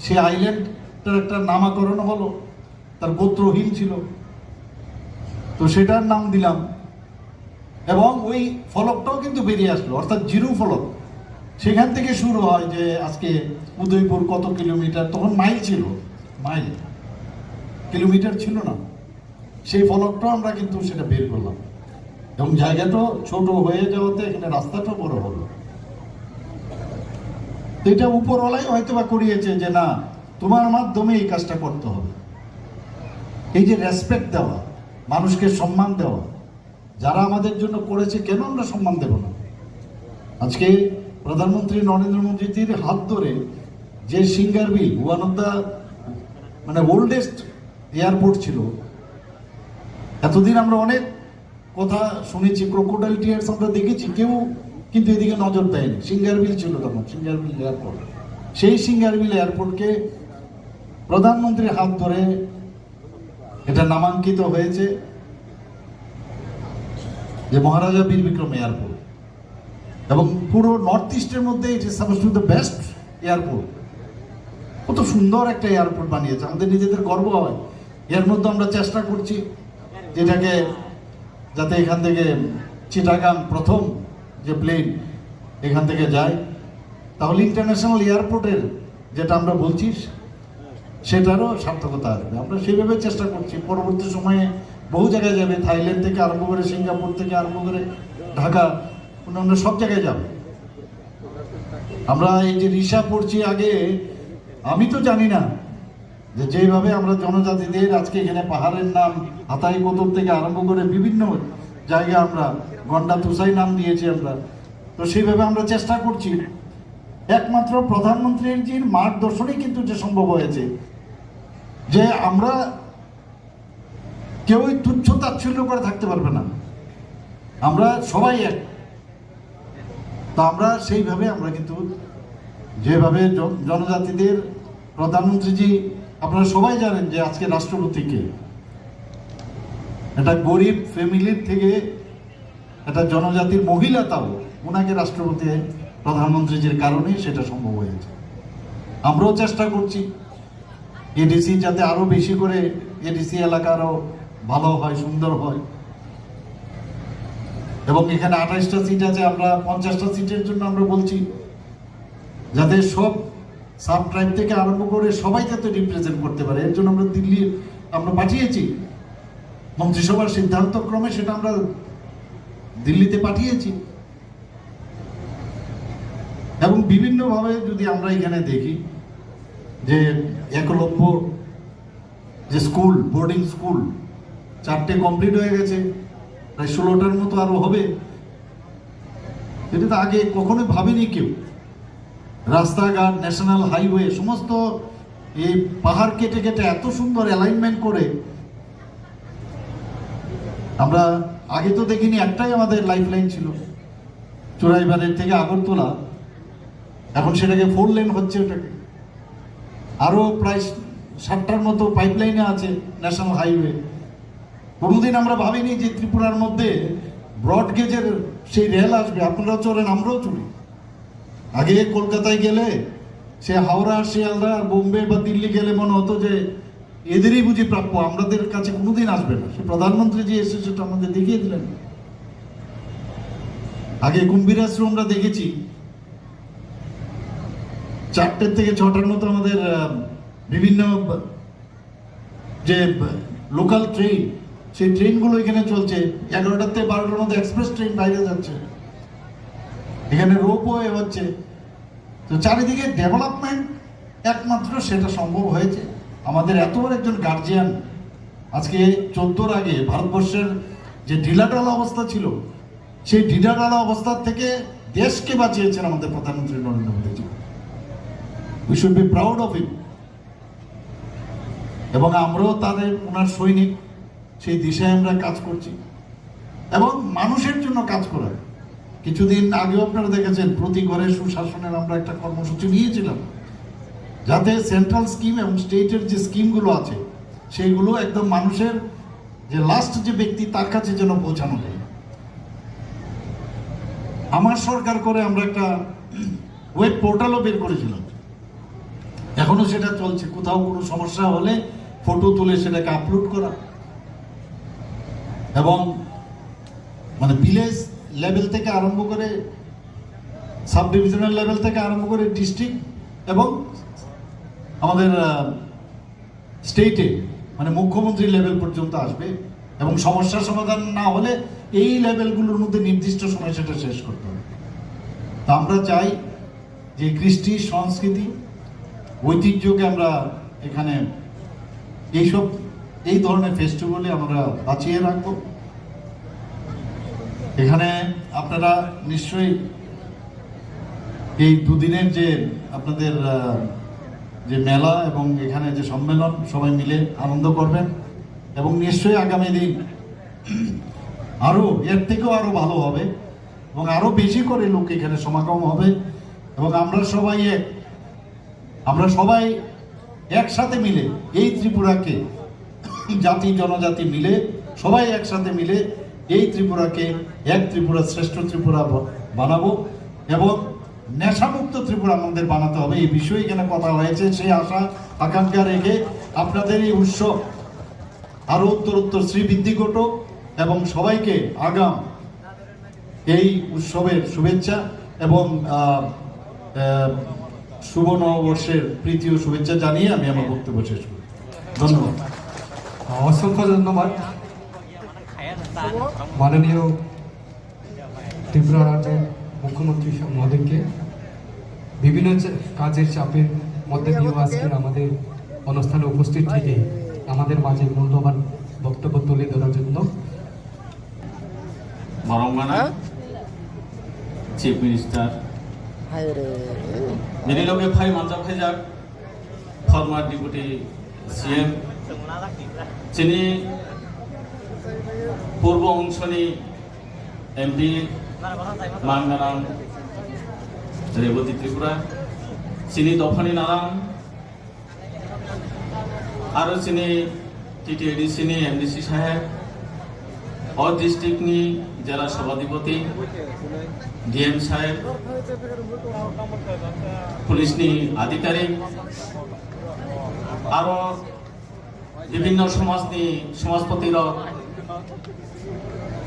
সে আইল্যান্ডটার একটা নামকরণ হলো, তার গোত্রহীন ছিল, তো সেটার নাম দিলাম। এবং ওই ফলকটাও কিন্তু বেরিয়ে আসলো, অর্থাৎ জিরো ফলক। সেখান থেকে শুরু হয় যে আজকে উদয়পুর কত কিলোমিটার, তখন মাইল ছিল, মাইল, কিলোমিটার ছিল না। সেই ফলকটাও আমরা কিন্তু সেটা বের করলাম, এবং জায়গাটাও ছোট হয়ে যাওয়াতে এখানে রাস্তাটা বড় হলো। এটা উপরওয়ালাই হয়তো বা করিয়েছে যে না, তোমার মাধ্যমে এই কাজটা করতে হবে। এই যে রেসপেক্ট দেওয়া, মানুষকে সম্মান দেওয়া, যারা আমাদের জন্য করেছে কেন আমরা সম্মান দেব না? আজকে প্রধানমন্ত্রী নরেন্দ্র মোদীজির হাত ধরে যে সিঙ্গারবিল ওয়ান অফ দ্য মানে ওল্ডেস্ট এয়ারপোর্ট ছিল, এতদিন আমরা অনেক কথা শুনেছি, ক্রোকোডাইল টিয়ার্স আমরা দেখেছি, কেউ কিন্তু এদিকে নজর দেয়নি। সিঙ্গারবিল ছিল তখন, সিঙ্গারবিল এয়ারপোর্ট। সেই সিঙ্গারবিল এয়ারপোর্টকে প্রধানমন্ত্রীর হাত ধরে এটা নামাঙ্কিত হয়েছে যে মহারাজা বীর বিক্রম এয়ারপোর্ট, এবং পুরো নর্থ ইস্টের মধ্যে it is suppose to the best airport. কত সুন্দর একটা এয়ারপোর্ট বানিয়েছে, আমাদের নিজেদের গর্ব হয়। এর মধ্যে আমরা চেষ্টা করছি যেটাকে যাতে এখান থেকে চিটাগাং প্রথম যে প্লেন এখান থেকে যায়, তাহলে ইন্টারন্যাশনাল এয়ারপোর্টের যেটা আমরা বলছি সেটারও সার্থকতা আসবে। আমরা সেইভাবে চেষ্টা করছি। পরবর্তী সময়ে বহু জায়গায় যাবে, থাইল্যান্ড থেকে আরম্ভ করে, সিঙ্গাপুর থেকে আরম্ভ করে, ঢাকা, অন্যান্য সব জায়গায় যাবে। আমরা এই যে রিসা পড়ছি, আগে আমি তো জানি না যে যেভাবে আমরা জনজাতিদের আজকে এখানে পাহাড়ের নাম হাতাই কোতর থেকে আরম্ভ করে বিভিন্ন জায়গায় আমরা গন্ডা তুসাই নাম দিয়েছি আমরা, তো সেইভাবে আমরা চেষ্টা করছি। একমাত্র প্রধানমন্ত্রীর মার্গদর্শনই কিন্তু যে সম্ভব হয়েছে, যে আমরা কেউই তুচ্ছ তাচ্ছিল্য করে থাকতে পারবে না, আমরা সবাই এক। তা আমরা সেইভাবে আমরা কিন্তু যেভাবে জনজাতিদের প্রধানমন্ত্রীজি, আপনারা সবাই জানেন যে আজকে রাষ্ট্রপতিকে একটা গরিব ফ্যামিলির থেকে একটা জনজাতির মহিলা, তাও ওনাকে রাষ্ট্রপতি প্রধানমন্ত্রীজির কারণে সেটা সম্ভব হয়েছে। আমরাও চেষ্টা করছি এডিসি যাতে আরো বেশি করে, এডিসি এলাকা আরো ভালো হয়, সুন্দর হয়। এবং এখানে 28টা সিট আছে, আমরা 50টা সিটের জন্য আমরা বলছি যাতে সব সাব ট্রাইব থেকে আরম্ভ করে সবাই যাতে রিপ্রেজেন্ট করতে পারে। এর জন্য আমরা দিল্লি আমরা পাঠিয়েছি, মন্ত্রিসভার সিদ্ধান্ত ক্রমে সেটা আমরা দিল্লিতে পাঠিয়েছি। এবং বিভিন্নভাবে যদি আমরা এখানে দেখি যে একলব্য যে স্কুল, বোর্ডিং স্কুল 4টে কমপ্লিট হয়ে গেছে, প্রায় 16টার মতো আরো হবে। এটা তো আগে কখনোই ভাবেনি কেউ। রাস্তাঘাট, ন্যাশনাল হাইওয়ে, সমস্ত এই পাহাড় কেটে কেটে এত সুন্দর অ্যালাইনমেন্ট করে আমরা আগে তো দেখিনি। একটাই আমাদের লাইফ লাইন ছিল চোরাইবাড়ির থেকে আগরতলা, এখন সেটাকে 4 লেন হচ্ছে। ওটাকে আরো প্রায় 7টার মতো পাইপলাইনে আছে ন্যাশনাল হাইওয়ে। কোনোদিন আমরা ভাবিনি যে ত্রিপুরার মধ্যে ব্রড গেজের সেই রেল আসবে। আপনারাও চলেন, আমরাও চলি। আগে কলকাতায় গেলে সে হাওড়া, শিয়ালদা, বোম্বে বা দিল্লি গেলে মনে হতো যে এদেরই বুঝি প্রাপ্য, আমাদের কাছে কোনোদিন আসবে না। সে প্রধানমন্ত্রী যে এসে সেটা আমাদের দেখিয়ে দিলেন। আগে কুম্ভীর আশ্রম আমরা দেখেছি, 4টে থেকে 6টার মতো আমাদের বিভিন্ন যে লোকাল ট্রেন, সেই ট্রেনগুলো এখানে চলছে। 11টা থেকে 12টার মধ্যে এক্সপ্রেস ট্রেন বাইরে যাচ্ছে। এখানে রোপওয়ে হচ্ছে। তো চারিদিকে ডেভেলপমেন্ট, একমাত্র সেটা সম্ভব হয়েছে আমাদের এত বড় একজন গার্জিয়ান। আজকে 14-র আগে ভারতবর্ষের যে ঢিলাঢালা অবস্থা ছিল, সেই ঢিলাঢালা অবস্থার থেকে দেশকে বাঁচিয়েছেন আমাদের প্রধানমন্ত্রী Narendra Modiji. We should be proud of him. এবং আমরাও তাদের, ওনার সৈনিক, সেই দিশায় আমরা কাজ করছি এবং মানুষের জন্য কাজ করা। কিছুদিন আগেও আপনারা দেখেছেন প্রতি ঘরে সুশাসনের আমরা একটা কর্মসূচি নিয়েছিলাম, যাতে সেন্ট্রাল স্কিম এবং স্টেটের যে স্কিমগুলো আছে সেইগুলো একদম মানুষের যে লাস্ট যে ব্যক্তি তার কাছে যেন পৌঁছানো যায়। আমার সরকার করে আমরা একটা ওয়েব পোর্টালও বের করেছিলাম, এখনো সেটা চলছে। কোথাও কোনো সমস্যা হলে ফটো তুলে সেটাকে আপলোড করা, এবং মানে ভিলেজ লেভেল থেকে আরম্ভ করে, সাব ডিভিশনাল লেভেল থেকে আরম্ভ করে ডিস্ট্রিক্ট এবং আমাদের স্টেটে মানে মুখ্যমন্ত্রী লেভেল পর্যন্ত আসবে। এবং সমস্যার সমাধান না হলে এই লেভেলগুলোর মধ্যে নির্দিষ্ট সময় সেটা শেষ করতে হবে। তা আমরা চাই যে কৃষ্টি, সংস্কৃতি, ঐতিহ্যকে আমরা এখানে এই ধরনের ফেস্টিভ্যালে আমরা বাঁচিয়ে রাখবো। এখানে আপনারা নিশ্চয়ই এই দুদিনের যে আপনাদের যে মেলা এবং এখানে যে সম্মেলন সবাই মিলে আনন্দ করবেন এবং নিশ্চয়ই আগামী দিন আরও এর থেকেও আরও ভালো হবে এবং আরও বেশি করে লোক এখানে সমাগম হবে এবং আমরা সবাই একসাথে মিলে এই ত্রিপুরাকে জাতি জনজাতি মিলে সবাই একসাথে মিলে এই ত্রিপুরাকে এক ত্রিপুরা শ্রেষ্ঠ ত্রিপুরা বানাবো এবং নেশামুক্ত ত্রিপুরা আমাদের বানাতে হবে। এই বিষয়ে এখানে কথা হয়েছে, সেই আশা আকাঙ্ক্ষা রেখে আপনাদের এই উৎসব আরো উত্তরোত্তর শ্রীবৃদ্ধি ঘটুক এবং সবাইকে আগাম এই উৎসবের শুভেচ্ছা এবং শুভ নববর্ষের প্রীতি ও শুভেচ্ছা জানিয়ে আমি আমার বক্তব্য শেষ করি। ধন্যবাদ। অসংখ্য ধন্যবাদ মাননীয় ত্রিপুরা রাজ্যের মুখ্যমন্ত্রী মহোদয়কে। বিভিন্ন কাজের চাপের মধ্যে দিয়েও আজকে আমাদের অনুষ্ঠানে উপস্থিত থেকে আমাদের মাঝে মূল্যবান বক্তব্য তুলে ধরার জন্য বরংমানা চিফ মিনিস্টার बिनि लगे फाइ मानजा फाइजाक फर्मार डिपुटी सीएम चिनी पूर्व अंशनि एमपी मांगाराम रेवती त्रिपुरा चिनी दफानि नाराम आरो चिनी टीटीएडीसी नि एमडीसी साहेब और डिस्ट्रिक्ट नि जिला सभाधिपति डीएम साहेब पुलिस नि आधिकारिक आरो विभिन्न समाजपति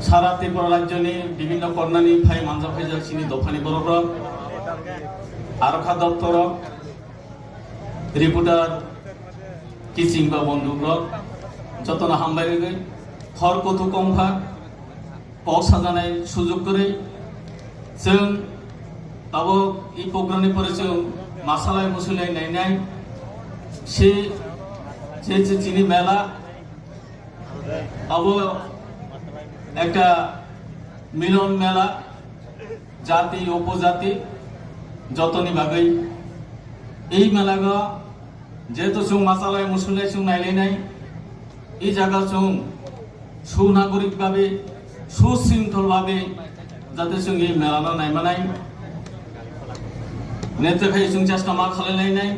सारा त्रिपुरा राज्य विभिन्न कर्णानि फाइ मानजा फाइजाक चिनी दफानि बर'र आरक्षा दप्तर रिपोर्टार किचिं बा बंधुक जतन हामबाय हर कथु कमफा कक साजानाय सुजुग करे जों अब ई प्रग्रामनि परे जों मासालाय मुसुलाय नायनाय से चिनी मेला अब एक मिलन मेला जाति उपजाति जतनी बागै এই মেলাগো যেহেতু जों मासालाय मुसुलाय जों नायलायनाय এই জায়গা जों सुनागरिक भावे सुशृंखल भावे जाते जों এই মেলাनो नायमानाय नेत्रखाय जों चेष्टा मा खालायलायनाय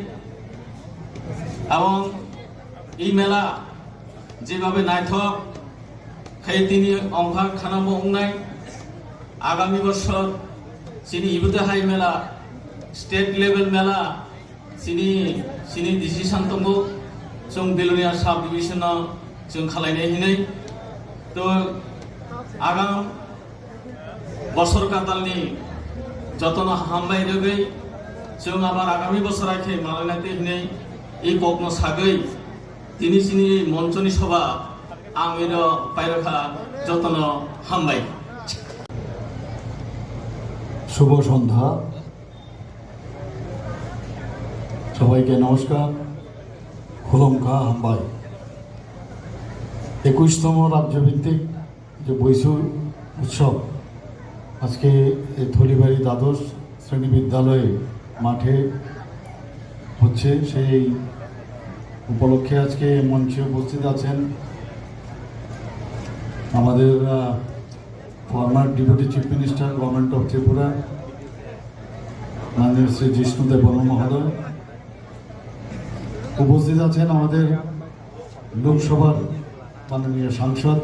এবং এই মেলা যেভাবে নাইথক খাই তিনি অংফা খানাবো উংনাই আগামী বছর চিনি ইবুতে হাই মেলা स्टेट लेवल मेला चिनी डिसिसन दङ जों बिलनिया साब डिविजनाव जों खालायनाय हिनै तो आगाम बছর कातालनि जतन हामबाय रगै जों आबार आगामी बছराखै मालायनायते हिनै এই কগ্ন সাগৈ তিনি চিনি মঞ্চনি সভা আমির পাইরখা যতন হামবাই। শুভ সন্ধ্যা সবাইকে নমস্কার। খুলমখা হামবাই 21তম রাজ্যভিত্তিক যে বৈশু উৎসব আজকে থলিবাড়ি দ্বাদশ শ্রেণী বিদ্যালয়ে মাঠে হচ্ছে, সেই উপলক্ষে আজকে মঞ্চে উপস্থিত আছেন আমাদের former deputy chief minister government of Tripura মাননীয় শ্রী জিষ্ণু দেববর্মা মহোদয়, উপস্থিত আছেন আমাদের লোকসভার মাননীয় সাংসদ